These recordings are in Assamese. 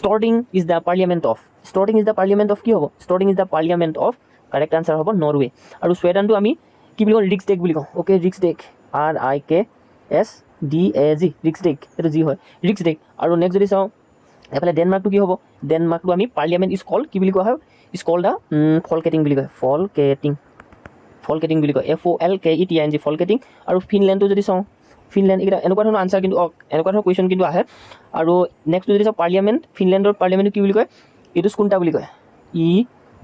Starting is the parliament of, starting is the parliament of কি হ'ব, starting is the parliament of, correct answer হ'ব নৰৱে। আৰু ছুইডেনটো আমি কি বুলি কওঁ, ৰিক্সডেগ বুলি কওঁ। অ'কে, ৰিক্সডেগ, RIKSDAG, ৰিক্সডেগ, সেইটো যি হয় ৰিক্সডেগ। আৰু নেক্সট যদি চাওঁ এফালে ডেনমাৰ্কটো কি হ'ব, ডেনমাৰ্কটো আমি পাৰ্লিয়ামেণ্ট ইজ কল্ড কি বুলি কোৱা হয়, ইজ কল্ড দ্য ফলকেটিং বুলি কয়, ফলকেটিং, ফলকেটিং বুলি কয়, FOLKETING, ফলকেটিং। আৰু ফিনলেণ্ডটো যদি চাওঁ, ফিনলেণ্ড, এইকেইটা এনেকুৱা ধৰণৰ আনচাৰ কিন্তু এনেকুৱা ধৰণৰ কুৱেশ্যন কিন্তু আহে। আৰু নেক্সট যদি চাওঁ পাৰ্লিয়ামেণ্ট, ফিনলেণ্ডৰ পাৰ্লিয়ামেণ্টটো কি বুলি কয়, ইডুস্কুণ্টা বুলি কয়,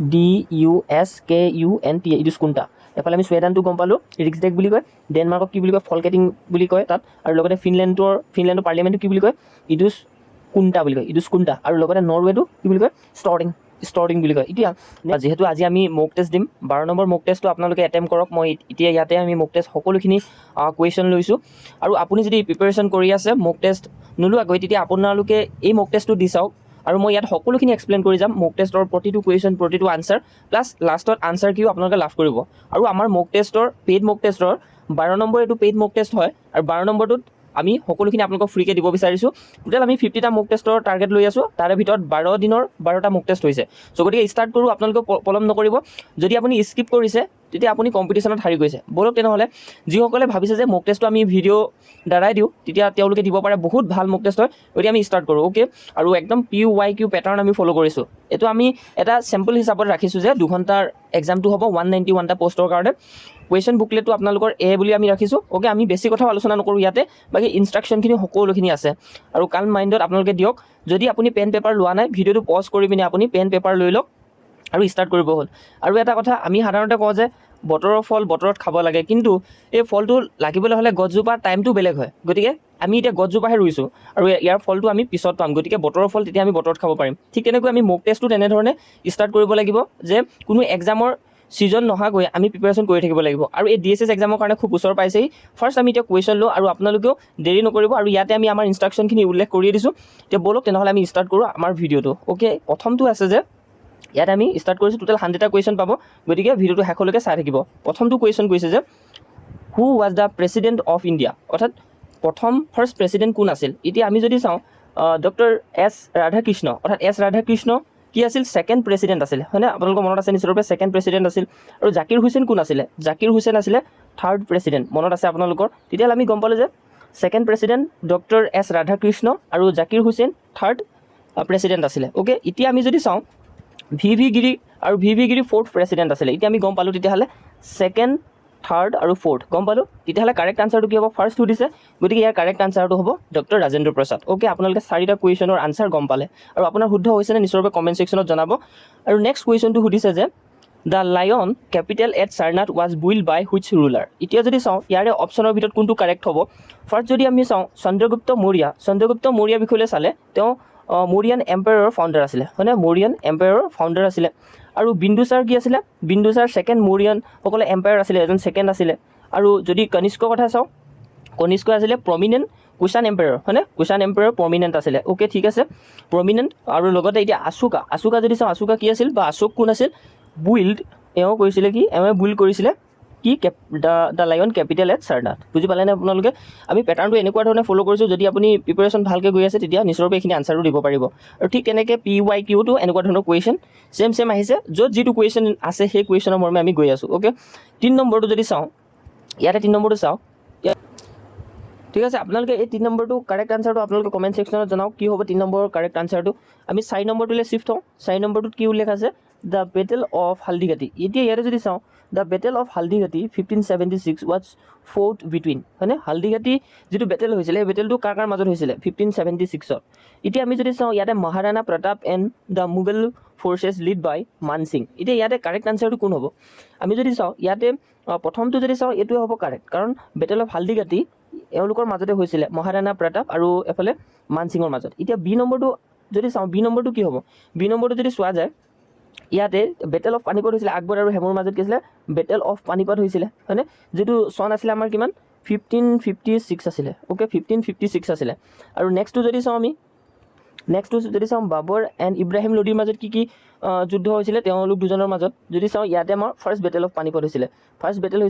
EDUSKUNTA, ইডুস্কুণ্টা। এফালে আমি ছুইডেনটো গম পালোঁ ৰিক্সডেগ বুলি কয়, ডেনমাৰ্কক কি বুলি কয়, ফলকেটিং বুলি কয় তাত। আৰু লগতে ফিনলেণ্ডৰ পাৰ্লিয়ামেণ্টটো কি বুলি কয়, ইডুস্কুণ্টা বুলি কয়, ইডুস্কুণ্টা। আৰু লগতে নৰৱেটো কি বুলি কয়, ষ্টাৰ্টিং বুলি কয়। এতিয়া যিহেতু আজি আমি মক টেষ্ট দিম, 12 নম্বৰ মক টেষ্টটো আপোনালোকে এটেম্প কৰক। মই এতিয়া ইয়াতে আমি মক টেষ্ট সকলোখিনি কুৱেশ্যন লৈছোঁ। আৰু আপুনি যদি প্ৰিপেৰেশ্যন কৰি আছে মক টেষ্ট নোলোৱাকৈ, তেতিয়া আপোনালোকে এই মক টেষ্টটো দি চাওক। আৰু মই ইয়াত সকলোখিনি এক্সপ্লেইন কৰি যাম, মক টেষ্টৰ প্ৰতিটো কুৱেশ্যন, প্ৰতিটো আনচাৰ, প্লাছ লাষ্টত আনচাৰ কিও আপোনালোকে লাভ কৰিব। আৰু আমাৰ মক টেষ্টৰ, পেইড মক টেষ্টৰ 12 নম্বৰ এইটো পেইড মক টেষ্ট হয়। আৰু 12 নম্বৰটোত আমি সকলোখিনি আপোনালোকক ফ্ৰীকৈ দিব বিচাৰিছোঁ। টোটেল আমি 50টা মক টেষ্টৰ টাৰ্গেট লৈ আছোঁ, তাৰে ভিতৰত 12 দিনৰ 12টা মক টেষ্ট হৈছে। চ' গতিকে ষ্টাৰ্ট কৰোঁ, আপোনালোকে পলম নকৰিব। যদি আপুনি স্কিপ কৰিছে তেতিয়া আপুনি কম্পিটিশ্যনত হাৰি গৈছে। বলক তেনেহ'লে যিসকলে ভাবিছে যে মক টেষ্টটো আমি ভিডিঅ' দ্বাৰাই দিওঁ, তেতিয়া তেওঁলোকে দিব পাৰে, বহুত ভাল মক টেষ্ট হয়। গতিকে আমি ষ্টাৰ্ট কৰোঁ। অ'কে, আৰু একদম PYQ পেটাৰ্ণ আমি ফ'ল' কৰিছোঁ। এইটো আমি এটা চেম্পল হিচাপত ৰাখিছোঁ যে 2 ঘণ্টাৰ এক্সামটো হ'ব 191টা পষ্টৰ কাৰণে। কুৱেশ্যন বুকলেটটো আপোনালোকৰ A বুলি আমি ৰাখিছোঁ। অ'কে, আমি বেছি কথাও আলোচনা নকৰোঁ ইয়াতে, বাকী ইনষ্ট্ৰাকশ্যনখিনি সকলোখিনি আছে। আৰু কাল্ম মাইণ্ডত আপোনালোকে দিয়ক। যদি আপুনি পেন পেপাৰ লোৱা নাই, ভিডিঅ'টো পজ কৰি পিনে আপুনি পেন পেপাৰ লৈ লওক আৰু ষ্টাৰ্ট কৰিব হ'ল। আৰু এটা কথা, আমি সাধাৰণতে কওঁ যে বতৰৰ ফল বতৰত খাব লাগে, কিন্তু এই ফলটো লাগিবলৈ হ'লে গছজোপাৰ টাইমটো বেলেগ হয়। গতিকে আমি এতিয়া গছজোপাহে ৰুইছোঁ আৰু ইয়াৰ ফলটো আমি পিছত পাম। গতিকে বতৰৰ ফল তেতিয়া আমি বতৰত খাব পাৰিম। ঠিক তেনেকৈ আমি মক টেষ্টটো তেনেধৰণে ষ্টাৰ্ট কৰিব লাগিব যে কোনো এক্সামৰ ছিজন নহাকৈ আমি প্ৰিপেৰেশ্যন কৰি থাকিব লাগিব। আৰু এই DSS এক্সামৰ কাৰণে খুব ওচৰ পাইছেহি। ফাৰ্ষ্ট আমি এতিয়া কুৱেশ্যন লওঁ, আৰু আপোনালোকেও দেৰি নকৰিব। আৰু ইয়াতে আমি আমাৰ ইনষ্ট্ৰাকশ্যনখিনি উল্লেখ কৰি দিছোঁ। এতিয়া বলক তেনেহ'লে আমি ষ্টাৰ্ট কৰোঁ আমাৰ ভিডিঅ'টো। অ'কে, প্ৰথমটো আছে যে ইয়াত আমি ষ্টাৰ্ট কৰিছোঁ, টোটেল 100টা কুৱেশ্যন পাব। গতিকে ভিডিঅ'টো শেষলৈকে চাই থাকিব। প্ৰথমটো কুৱেশ্যন কৈছে যে who was the president of India, অৰ্থাৎ ফাৰ্ষ্ট প্ৰেছিডেণ্ট কোন আছিল। এতিয়া আমি যদি চাওঁ ডক্টৰ S ৰাধাকৃষ্ণ, অৰ্থাৎ S ৰাধাকৃষ্ণ কি আছিল, ছেকেণ্ড প্ৰেছিডেণ্ট আছিলে, হয়নে? আপোনালোকৰ মনত আছে নিশ্চয়ৰূপে ছেকেণ্ড প্ৰেছিডেণ্ট আছিল। আৰু জাকিৰ হুছেইন কোন আছিলে, জাকিৰ হুছেইন আছিলে থাৰ্ড প্ৰেছিডেণ্ট, মনত আছে আপোনালোকৰ। তেতিয়াহ'লে আমি গম পালোঁ যে second president doctor S Radhakrishna আৰু জাকিৰ হুছেইন থাৰ্ড প্ৰেছিডেণ্ট আছিলে। অ'কে, এতিয়া আমি যদি চাওঁ VV গিৰি, আৰু VV গিৰি ফ'ৰ্থ প্ৰেছিডেণ্ট আছিলে। এতিয়া আমি গম পালোঁ তেতিয়াহ'লে ছেকেণ্ড, থাৰ্ড আৰু ফ'ৰ্থ গম পালোঁ। তেতিয়াহ'লে কাৰেক্ট আনচাৰটো কি হ'ব, ফাৰ্ষ্ট সুধিছে, গতিকে ইয়াৰ কাৰেক্ট আনচাৰটো হ'ব ডক্টৰ ৰাজেন্দ্ৰ প্ৰসাদ। অ'কে, আপোনালোকে 4টা কুৱেশ্যনৰ আনচাৰ গম পালে। আৰু আপোনাৰ শুদ্ধ হৈছেনে নিশ্চয়ভাৱে কমেণ্ট ছেকশ্যনত জনাব। আৰু নেক্সট কুৱেশ্যনটো সুধিছে যে the lion capital at Sarnath was build by which ruler. এতিয়া যদি চাওঁ ইয়াৰে অপশ্যনৰ ভিতৰত কোনটো কাৰেক্ট হ'ব। ফাৰ্ষ্ট যদি আমি চাওঁ চন্দ্ৰগুপ্ত মৌৰ্য বিষয়লৈ চালে তেওঁ মৌৰিয়ান এম্পায়াৰৰ ফাউণ্ডাৰ আছিলে, হয়নে? মৌৰিয়ান এম্পায়াৰৰ ফাউণ্ডাৰ আছিলে। আৰু বিন্দুচাৰ কি আছিলে, বিন্দুচাৰ ছেকেণ্ড মৌৰিয়ানসকলে এম্পায়াৰ আছিলে, এজন ছেকেণ্ড আছিলে। আৰু যদি কনিষ্কৰ কথা চাওঁ, কনিষ্ক আছিলে প্ৰমিনেণ্ট কুষাণ এম্পায়াৰ, হয়নে? কুষাণ এম্পায়াৰ প্ৰমিনেণ্ট আছিলে। অ'কে, ঠিক আছে, প্ৰমিনেণ্ট। আৰু লগতে এতিয়া আশোকা যদি চাওঁ, আশোকা কি আছিল বা আশোক কোন আছিল, বুইল্ড, এওঁ কৰিছিলে কি, এওঁ বুইল্ড কৰিছিলে কি, the lion capital at Sarnath. বুজি পালেনে আপোনালোকে? আমি পেটাৰ্ণটো এনেকুৱা ধৰণে ফ'ল' কৰিছোঁ। যদি আপুনি প্ৰিপেৰেশ্যন ভালকৈ গৈ আছে তেতিয়া নিশ্চয়ৰূপে এইখিনি আনচাৰো দিব পাৰিব। আৰু ঠিক তেনেকৈ PYQটো এনেকুৱা ধৰণৰ কুৱেশ্যন ছেম আহিছে, য'ত যিটো কুৱেশ্যন আছে সেই কুৱেশ্যনৰ মৰ্মে আমি গৈ আছোঁ। অ'কে, 3 নম্বৰটো যদি চাওঁ, ইয়াতে 3 নম্বৰটো চাওঁ। ঠিক আছে, আপোনালোকে এই 3 নম্বৰটো কাৰেক্ট আনচাৰটো আপোনালোকে কমেণ্ট ছেকশ্যনত জনাওক কি হ'ব 3 নম্বৰৰ কাৰেক্ট আনচাৰটো। আমি 4 নম্বৰটোলৈ শ্বিফ্ট হওঁ। 4 নম্বৰটোত কি উল্লেখ আছে, দ্য বেটেল অফ হালদিঘাটি। এতিয়া ইয়াতে যদি চাওঁ the battle of Haldighati 1576 was fought between, হয়নে? হালদিঘাটি যিটো বেটেল হৈছিলে সেই বেটেলটো কাৰ মাজত হৈছিলে, 1576ত। এতিয়া আমি যদি চাওঁ ইয়াতে Maharana Pratap and the Mughal forces led by Man Singh. এতিয়া ইয়াতে কাৰেক্ট আনচাৰটো কোন হ'ব। আমি যদি চাওঁ ইয়াতে প্ৰথমটো যদি চাওঁ এইটোৱে হ'ব কাৰেক্ট, কাৰণ বেটেল অফ হালদিঘাটি এওঁলোকৰ মাজতে হৈছিলে, মহাৰাণা প্ৰতাপ আৰু এফালে মান সিঙৰ মাজত। এতিয়া বি নম্বৰটো যদি চাওঁ, বি নম্বৰটো কি হ'ব, বি নম্বৰটো যদি চোৱা যায় ইয়াতে বেটেল অফ পানিপত হৈছিলে, আকবৰ আৰু হেমৰ মাজত কি আছিলে, বেটেল অফ পানিপত হৈছিলে, হয়নে? যিটো চন আছিলে আমাৰ কিমান, 1556 আছিলে। অ'কে, 1556 আছিলে। আৰু নেক্সটটো যদি চাওঁ বাবৰ এণ্ড ইব্ৰাহিম লোডিৰ মাজত কি যুদ্ধ হৈছিলে তেওঁলোক দুজনৰ মাজত। যদি চাওঁ ইয়াতে আমাৰ ফাৰ্ষ্ট বেটেল অফ পানিপত হৈছিলে, ফাৰ্ষ্ট বেটেল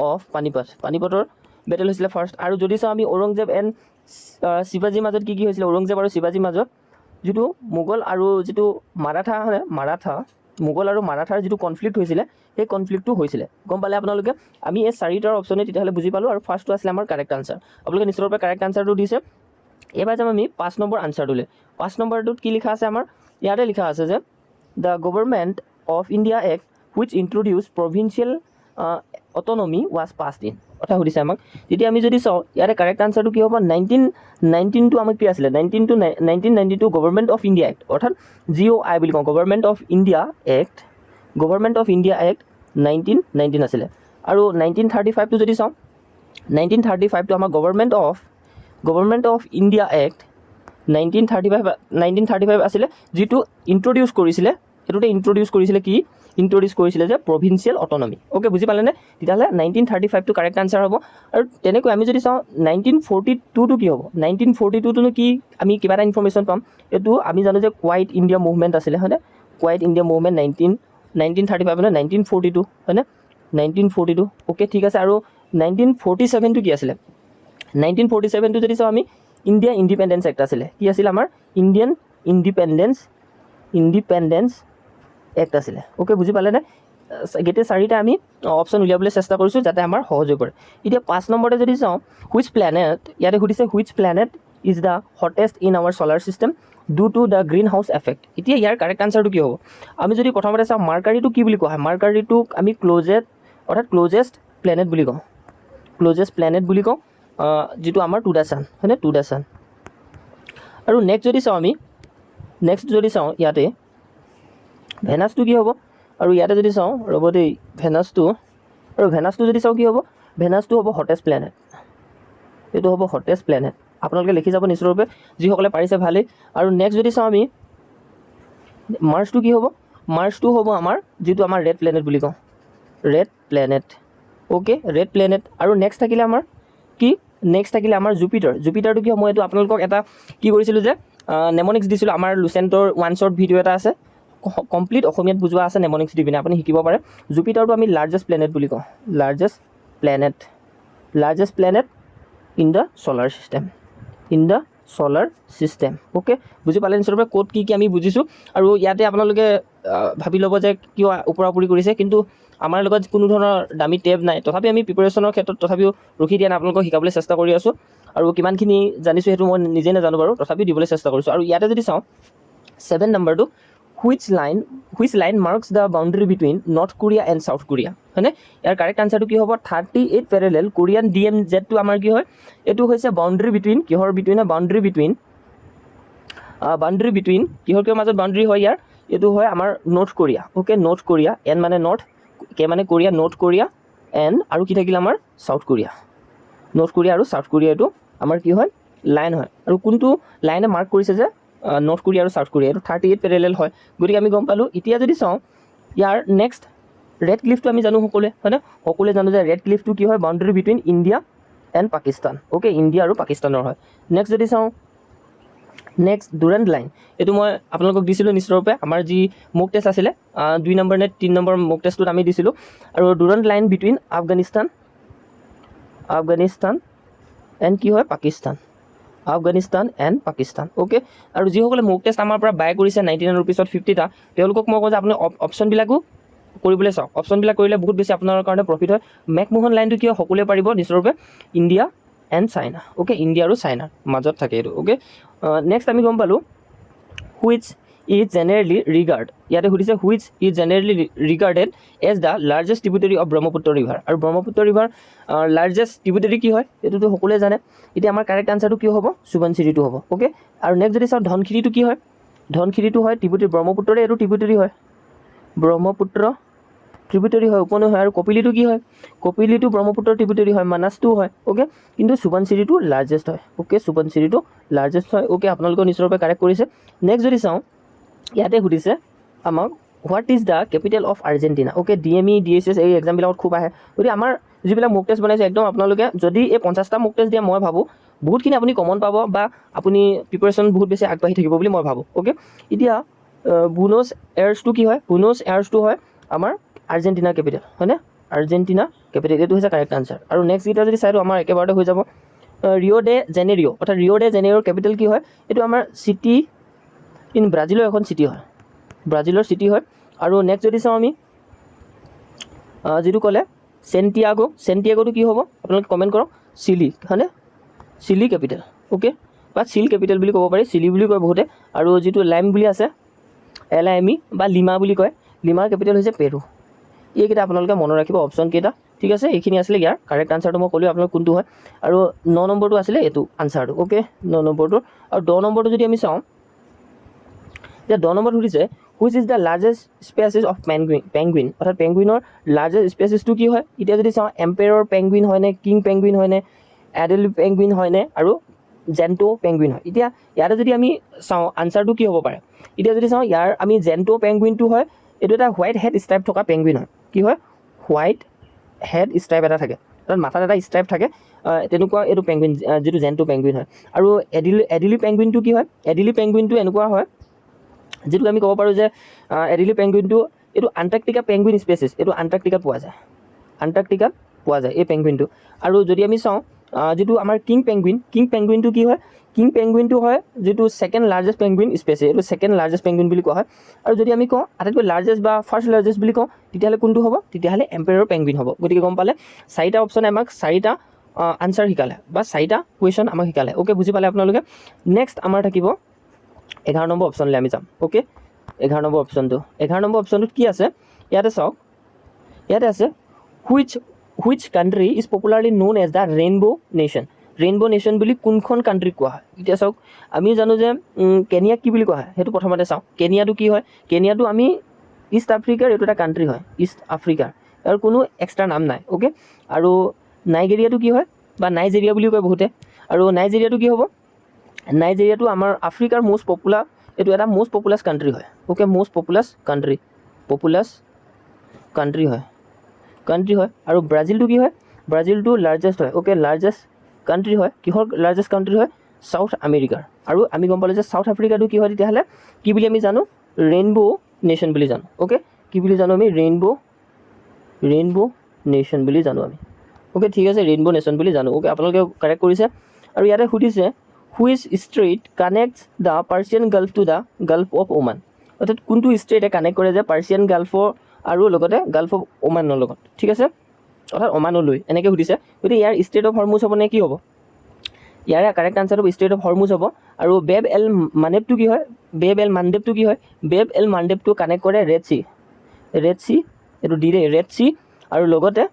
অফ পানিপতৰ বেটেল হৈছিলে ফাৰ্ষ্ট। আৰু যদি চাওঁ আমি ঔৰংজেব এণ্ড শিৱাজীৰ মাজত কি হৈছিলে, ঔৰংজেব আৰু শিৱাজীৰ মাজত যিটো মোগল আৰু যিটো মোগল আৰু মাৰাঠাৰ যিটো কনফ্লিক্ট হৈছিলে, সেই কনফ্লিক্টটো হৈছিলে। গম পালে আপোনালোকে? আমি এই চাৰিটাৰ অপশ্যনে তেতিয়াহ'লে বুজি পালোঁ, আৰু ফাৰ্ষ্টটো আছিলে আমাৰ কাৰেক্ট আনচাৰ। আপোনালোকে নিশ্চয়ৰূপে কাৰেক্ট আনচাৰটো দিছে। এইবাৰ যাম আমি 5 নম্বৰ আনচাৰটোলৈ। 5 নম্বৰটোত কি লিখা আছে আমাৰ? ইয়াতে লিখা আছে যে the government of India act which introduce provincial autonomy was passed in, কথা সুধিছে আমাক। তেতিয়া আমি যদি চাওঁ ইয়াতে কাৰেক্ট আনচাৰটো কি হ'ব? 1992 আমাক কি আছিলে? 1992 গভৰ্ণমেণ্ট অফ ইণ্ডিয়া এক্ট, অৰ্থাৎ GOI বুলি কওঁ, গভৰ্ণমেণ্ট অফ ইণ্ডিয়া এক্ট 1919 আছিলে। আৰু 1935টো যদি চাওঁ, 1935টো আমাৰ গভৰ্ণমেণ্ট অফ ইণ্ডিয়া এক্ট 1935 আছিলে, যিটো ইন্ট্ৰডিউচ কৰিছিলে, সেইটোতে ইন্ট্ৰডিউচ কৰিছিলে যে প্ৰভিন্সিয়েল অট'নমি। অ'কে, বুজি পালেনে? তেতিয়াহ'লে 1935টো কাৰেক্ট আনচাৰ হ'ব। আৰু তেনেকৈ আমি যদি চাওঁ 1942টো কি হ'ব? 1942টোনো কি? আমি কিবা এটা ইনফৰ্মেশ্যন পাম। এইটো আমি জানো যে কোৱাইট ইণ্ডিয়া মুভমেণ্ট আছিলে, হয়নে? কোৱাইট ইণ্ডিয়া মুভমেণ্ট 1935 মানে 1942, হয়নে? 1942, অ'কে, ঠিক আছে। আৰু 1947টো কি আছিলে? 1947টো যদি চাওঁ আমি ইণ্ডিয়া ইণ্ডিপেণ্ডেঞ্চ এক্ট আছিলে। কি আছিলে আমাৰ? ইণ্ডিয়ান ইণ্ডিপেণ্ডেঞ্চ এক্ট আছিলে। অ'কে, বুজি পালেনে? গোটেই চাৰিটা আমি অপশ্যন উলিয়াবলৈ চেষ্টা কৰিছোঁ যাতে আমাৰ সহযোগ কৰে। এতিয়া 5 নম্বৰতে যদি চাওঁ, হুইচ প্লেনেট, ইয়াতে সুধিছে which planet is the hottest in our solar system due to the greenhouse effect. এতিয়া ইয়াৰ কাৰেক্ট আনচাৰটো কি হ'ব? আমি যদি প্ৰথমতে চাওঁ মাৰ্কাৰীটো কি বুলি কোৱা হয়? মাৰ্কাৰীটোক আমি ক্ল'জেষ্ট প্লেনেট বুলি কওঁ, যিটো আমাৰ টু দ্য ছান, হয়নে? To the sun. আৰু নেক্সট যদি চাওঁ ইয়াতে ভেনাছটো কি হ'ব? আৰু ইয়াতে যদি চাওঁ, ৰ'ব দেই, ভেনাছটো যদি চাওঁ কি হ'ব? ভেনাছটো হ'ব হটেষ্ট প্লেনেট। এইটো হ'ব হটেষ্ট প্লেনেট। আপোনালোকে লিখি যাব নিশ্চয়ৰূপে, যিসকলে পাৰিছে ভালেই। আৰু নেক্সট যদি চাওঁ আমি মাৰ্চটো কি হ'ব? মাৰ্চটো হ'ব আমাৰ যিটো আমাৰ ৰেড প্লেনেট বুলি কওঁ, red planet. Okay, red planet. আৰু নেক্সট থাকিলে আমাৰ কি? নেক্সট থাকিলে আমাৰ জুপিটাৰটো কি হ'ব? মই এইটো আপোনালোকক এটা কি কৰিছিলোঁ যে নেমনিক্স দিছিলোঁ, আমাৰ লুচেণ্টৰ ওৱান শ্বৰ্ট ভিডিঅ' এটা আছে, কমপ্লিট অসমীয়াত বুজোৱা আছে, নেমনিক্স দি পিনে আপুনি শিকিব পাৰে। জুপিটাৰটো আমি লাৰ্জেষ্ট প্লেনেট বুলি কওঁ, largest planet in the solar system. Okay, বুজি পালে নিশ্চয়ৰূপে ক'ত কি আমি বুজিছোঁ। আৰু ইয়াতে আপোনালোকে ভাবি ল'ব যে কিয় ওপৰা ওপৰি কৰিছে, কিন্তু আমাৰ লগত কোনো ধৰণৰ দামী টেব নাই, তথাপি আমি প্ৰিপেৰেশ্যনৰ ক্ষেত্ৰত তথাপিও ৰখি দিয়া নাই, আপোনালোকক শিকাবলৈ চেষ্টা কৰি আছোঁ। আৰু কিমানখিনি জানিছোঁ সেইটো মই নিজে নাজানো বাৰু, তথাপিও দিবলৈ চেষ্টা কৰিছোঁ। আৰু ইয়াতে যদি চাওঁ 7 নম্বৰটো, which line marks the boundary between north Korea and South Korea, হয়নে? ইয়াৰ কাৰেক্ট আনচাৰটো কি হ'ব? 38 পেৰেলেল কোৰিয়ান DMZটো আমাৰ কি হয়? এইটো হৈছে বাউণ্ডেৰী বিটুইন, কিহৰ বিটুইন হয়? বাউণ্ডেৰী বিটুইন কিহৰ মাজত বাউণ্ডেৰী হয় ইয়াৰ? এইটো হয় আমাৰ north Korea. Okay, north Korea, N মানে নৰ্থ, কে মানে কোৰিয়া, নৰ্থ কোৰিয়া এণ্ড আৰু কি থাকিল আমাৰ? South Korea. নৰ্থ কোৰিয়া আৰু চাউথ কোৰিয়া এইটো আমাৰ কি হয়? লাইন হয়। আৰু কোনটো লাইনে মাৰ্ক কৰিছে যে নৰ্থ কোৰিয়া আৰু চাউথ কোৰিয়া, এইটো 38 পেৰেলেল হয়। গতিকে আমি গম পালোঁ। এতিয়া যদি চাওঁ ইয়াৰ নেক্সট ৰেড ক্লিফটো আমি জানো সকলোৱে, হয়নে? সকলোৱে জানো যে ৰেড ক্লিফটো কি হয়? Boundary between India and Pakistan. Okay, India আৰু পাকিস্তানৰ হয়। নেক্সট যদি চাওঁ, নেক্সট ডুৰেণ্ট লাইন, এইটো মই আপোনালোকক দিছিলোঁ নিশ্চয়ৰূপে, আমাৰ যি মক টেষ্ট আছিলে 2 নম্বৰ নে 3 নম্বৰ মক টেষ্টটোত আমি দিছিলোঁ। আৰু ডুৰেণ্ট লাইন বিটুইন আফগানিস্তান এণ্ড কি হয়? পাকিস্তান, আফগানিস্তান এণ্ড পাকিস্তান। অ'কে, আৰু যিসকলে মক টেষ্ট আমাৰ পৰা বাই কৰিছে 99 ৰুপিছত 50টা, তেওঁলোকক মই কওঁ যে আপুনি অপশ্যনবিলাকো কৰিবলৈ চাওক। অপশ্যনবিলাক কৰিলে বহুত বেছি আপোনাৰ কাৰণে প্ৰফিট হয়। মেকমোহন লাইনটো কিয় সকলোৱে পাৰিব নিশ্চয়ৰূপে? India and China. Okay, India আৰু চাইনাৰ মাজত থাকে এইটো। অ'কে, নেক্সট আমি গম পালোঁ হুইচ ইজ জেনেৰেলি ইয়াতে সুধিছে which is generally regarded as the largest tributary of Brahmaputra river. আৰু ব্ৰহ্মপুত্ৰ ৰিভাৰ লাৰ্জেষ্ট ট্ৰিবিউটাৰী কি হয়? এইটোতো সকলোৱে জানে। এতিয়া আমাৰ কাৰেক্ট আনচাৰটো কি হ'ব? সুবনশিৰিটো হ'ব। অ'কে, আৰু নেক্সট যদি চাওঁ ধনশিৰিটো কি হয়? ধনশিৰিটো হয় ট্ৰিবিউটাৰী, ব্ৰহ্মপুত্ৰৰে এইটো ট্ৰিবিউটাৰী হয়, ব্ৰহ্মপুত্ৰ ট্ৰিবিউটাৰী হয়, উপনৈ হয়। আৰু কপিলিটো কি হয়? কপিলিটো ব্ৰহ্মপুত্ৰৰ ট্ৰিবিউটাৰী হয়, মানাছটোও হয়। অ'কে, কিন্তু সুবনশিৰিটো লাৰ্জেষ্ট হয়। অ'কে, সুবনশিৰিটো লাৰ্জেষ্ট হয়। অ'কে, আপোনালোকৰ নিশ্চয়ৰূপে কাৰেক্ট কৰিছে। নেক্সট যদি চাওঁ ইয়াতে সুধিছে আমাক what is the capital of Argentina. Okay, DME DSS এই এক্সামবিলাকত খুব আহে। গতিকে আমাৰ যিবিলাক মক টেষ্ট বনাইছে একদম আপোনালোকে যদি এই 50টা মক টেষ্ট দিয়ে, মই ভাবোঁ বহুতখিনি আপুনি কমন পাব বা আপুনি প্ৰিপেৰেশ্যন বহুত বেছি আগবাঢ়ি থাকিব বুলি মই ভাবোঁ। অ'কে, এতিয়া বুনছ এয়াৰ্ছটো কি হয়? বুনছ এয়াৰ্ছটো হয় আমাৰ আৰ্জেণ্টিনাৰ কেপিটেল, হয়নে? আৰ্জেণ্টিনা কেপিটেল, এইটো হৈছে কাৰেক্ট আনচাৰ। আৰু নেক্সট কেইটা যদি চাই দিওঁ আমাৰ একেবাৰতে হৈ যাব। ৰিঅ' ডে জেনেৰিঅ' অৰ্থাৎ ৰিঅ' ডে জেনেৰিঅ'ৰ কেপিটেল কি হয়, এইটো আমাৰ চিটি ইন ব্ৰাজিলৰ এখন চিটি হয়, ব্ৰাজিলৰ চিটি হয়। আৰু নেক্সট যদি চাওঁ আমি যিটো ক'লে চেণ্টিয়াগোটো কি হ'ব আপোনালোকে কমেণ্ট কৰক, চিলি হয়নে, চিলি কেপিটেল, অ'কে, বা চিল কেপিটেল বুলি ক'ব পাৰি, চিলি বুলি কয় বহুতে। আৰু যিটো লাইম বুলি আছে LIME বা লিমা বুলি কয়, লিমাৰ কেপিটেল হৈছে পেৰু। এইকেইটা আপোনালোকে মনত ৰাখিব অপশ্যন কেইটা, ঠিক আছে। এইখিনি আছিলে ইয়াৰ কাৰেক্ট আনচাৰটো, মই ক'লোঁ আপোনালোক কোনটো হয়। আৰু 9 নম্বৰটো আছিলে এইটো আনচাৰটো, অ'কে, 9 নম্বৰটো। আৰু 10 নম্বৰটো যদি আমি চাওঁ, এতিয়া 10 নম্বৰত সুধিছে which is the largest species of penguin, অৰ্থাৎ পেংগুইনৰ লাৰ্জেষ্ট স্পেচিছটো কি হয়। এতিয়া যদি চাওঁ এম্পেৰৰ পেংগুইন হয়নে, কিং পেংগুইন হয়নে, এডেল পেংগুইন হয়নে, আৰু জেণ্টো পেংগুইন হয়। এতিয়া ইয়াতে যদি আমি চাওঁ আনচাৰটো কি হ'ব পাৰে, এতিয়া যদি চাওঁ ইয়াৰ আমি জেণ্টো পেংগুইনটো হয়, এইটো এটা হোৱাইট হেড ষ্ট্ৰাইপ থকা পেংগুইন হয়। কি হয়, হোৱাইট হেড ষ্ট্ৰাইপ এটা থাকে, তাত মাথাত এটা ষ্ট্ৰাইপ থাকে, তেনেকুৱা এইটো পেংগুইন যিটো জেণ্টো পেংগুইন হয়। আৰু এডিলি পেংগুইনটো কি হয়, এডিলি পেংগুইনটো এনেকুৱা হয় যিটো আমি ক'ব পাৰোঁ যে এডিলি পেংগুইনটো এইটো আণ্টাৰ্কটিকা পেংগুইন স্পেচিছ, এইটো আণ্টাৰ্কটিকাত পোৱা যায়, আণ্টাৰ্কটিকাত পোৱা যায় এই পেংগুইনটো। আৰু যদি আমি চাওঁ যিটো আমাৰ কিং পেংগুইনটো কি হয়, কিং পেংগুইনটো হয় যিটো ছেকেণ্ড লাৰ্জেষ্ট পেংগুইন স্পেচিছ, এইটো ছেকেণ্ড লাৰ্জেষ্ট পেংগুইন বুলি কোৱা হয়। আৰু যদি আমি কওঁ আটাইতকৈ লাৰ্জেষ্ট বা ফাৰ্ষ্ট লাৰ্জেষ্ট বুলি কওঁ, তেতিয়াহ'লে কোনটো হ'ব, তেতিয়াহ'লে এম্পেৰৰ পেংগুইন হ'ব। গতিকে গম পালে 4টা অপশ্যনে আমাক 4টা আনচাৰ শিকালে বা 4টা কুৱেশ্যন আমাক শিকালে, অ'কে, বুজি পালে আপোনালোকে। নেক্সট আমাৰ থাকিব 11 নম্বৰ অপশ্যনলৈ আমি যাম, অ'কে। 11 নম্বৰ অপশ্যনটোত কি আছে, ইয়াতে চাওক, ইয়াতে আছে which country is popularly known as the rainbow' nation বুলি কোনখন কাণ্ট্ৰিক কোৱা হয়। এতিয়া চাওক, আমি জানো যে কেনিয়াক কি বুলি কোৱা হয়, সেইটো প্ৰথমতে চাওঁ। কেনিয়াটো কি হয়, কেনিয়াটো আমি ইষ্ট আফ্ৰিকাৰ এইটো এটা কাণ্ট্ৰি হয়, ইষ্ট আফ্ৰিকাৰ, আৰু কোনো এক্সট্ৰা নাম নাই, অ'কে। আৰু নাইজেৰিয়াটো কি হয়, বা নাইজেৰিয়া বুলিও কয় বহুতে। আৰু নাইজেৰিয়াটো কি হ'ব, নাইজেৰিয়াটো আমাৰ আফ্ৰিকাৰ এইটো এটা মষ্ট পপুলাছ কাণ্ট্ৰি হয়, অ'কে, মষ্ট পপুলাছ কাণ্ট্ৰি হয়। আৰু ব্ৰাজিলটো কি হয়, ব্ৰাজিলটো লাৰ্জেষ্ট হয়, অ'কে, লাৰ্জেষ্ট কাণ্ট্ৰি হয়। কিহৰ লাৰ্জেষ্ট কাণ্ট্ৰি হয়, চাউথ আমেৰিকাৰ। আৰু আমি গম পালোঁ যে চাউথ আফ্ৰিকাটো কি হয়, তেতিয়াহ'লে কি বুলি আমি জানো, ৰেইনব' নেশ্যন বুলি জানো, অ'কে। কি বুলি জানো আমি, ৰেইনব' নেশ্যন বুলি জানো আমি, অ'কে, ঠিক আছে, ৰেইনব' নেশ্যন বুলি জানো, অ'কে, আপোনালোকে কাৰেক্ট কৰিছে। আৰু ইয়াতে সুধিছে which strait connects the Persian gulf to the gulf of Oman, অৰ্থাৎ কোনটো ষ্ট্ৰেইটে কানেক্ট কৰে যে পাৰ্চিয়ান গাল্ফৰ আৰু লগতে গাল্ফ অফ ওমানৰ লগত, ঠিক আছে, অৰ্থাৎ ওমানলৈ এনেকৈ সুধিছে। গতিকে ইয়াৰ ষ্ট্ৰেইট অফ হৰমুজ হ'ব নে কি হ'ব, ইয়াৰে কাৰেক্ট আনচাৰটো ষ্ট্ৰেইট অফ হৰমুজ হ'ব। আৰু বেব এল মাণ্ডেবটো কি হয়, বেব এল মাণ্ডেবটো কানেক্ট কৰে ৰেড চি, এইটো ৰেড চি, আৰু লগতে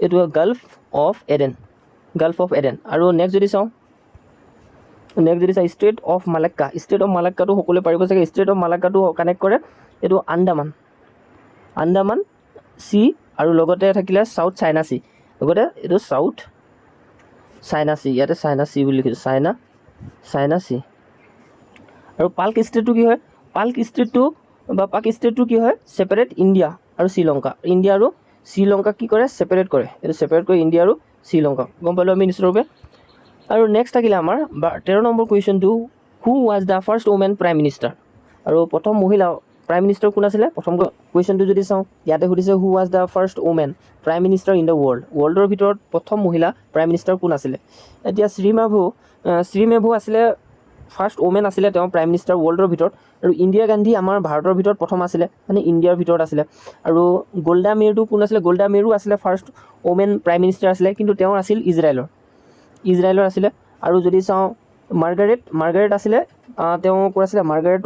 এইটো গাল্ফ অফ এডেন। আৰু নেক্সট যদি চাওঁ ষ্ট্ৰেইট অফ মালাক্কাটো সকলোৱে পাৰিব চাগে, ষ্ট্ৰেইট অফ মালাক্কাটো কানেক্ট কৰে এইটো আন্দামান চি, আৰু লগতে থাকিলে চাউথ চাইনা চি, লগতে এইটো চাউথ চাইনা চি, ইয়াতে চাইনা চি বুলি লিখিছোঁ, চাইনা চি। আৰু পাক ষ্টেটটো কি হয়, ছেপাৰেট ইণ্ডিয়া আৰু শ্ৰীলংকা কি কৰে, ছেপাৰেট কৰে, এইটো ছেপাৰেট কৰে ইণ্ডিয়া আৰু শ্ৰীলংকা, গম পালোঁ আমি নিশ্চিতভাৱে। আৰু নেক্সট থাকিলে আমাৰ 13 নম্বৰ কুৱেশ্যনটো, who was the first women prime minister. আৰু প্ৰথম মহিলা প্ৰাইম মিনিষ্টাৰ কোন আছিলে, প্ৰথম কুৱেশ্যনটো যদি চাওঁ, ইয়াতে সুধিছে who was the first women prime minister in the ৱৰ্ল্ডৰ ভিতৰত প্ৰথম মহিলা প্ৰাইম মিনিষ্টাৰ কোন আছিলে। এতিয়া শ্ৰীমেভু আছিলে ফাৰ্ষ্ট ওমেন আছিলে, তেওঁ প্ৰাইম মিনিষ্টাৰ ৱৰ্ল্ডৰ ভিতৰত। আৰু ইন্দিৰা গান্ধী আমাৰ ভাৰতৰ ভিতৰত প্ৰথম আছিলে, মানে ইণ্ডিয়াৰ ভিতৰত আছিলে। আৰু গোল্ডা মেইৰটো কোন আছিলে, গোল্ডা মেইৰো আছিলে ফাৰ্ষ্ট ওমেন প্ৰাইম মিনিষ্টাৰ আছিলে, কিন্তু তেওঁৰ আছিল ইজৰাইলৰ আছিলে। আৰু যদি চাওঁ মাৰ্গাৰেট আছিলে, তেওঁ ক'ৰ আছিলে, মাৰ্গাৰেট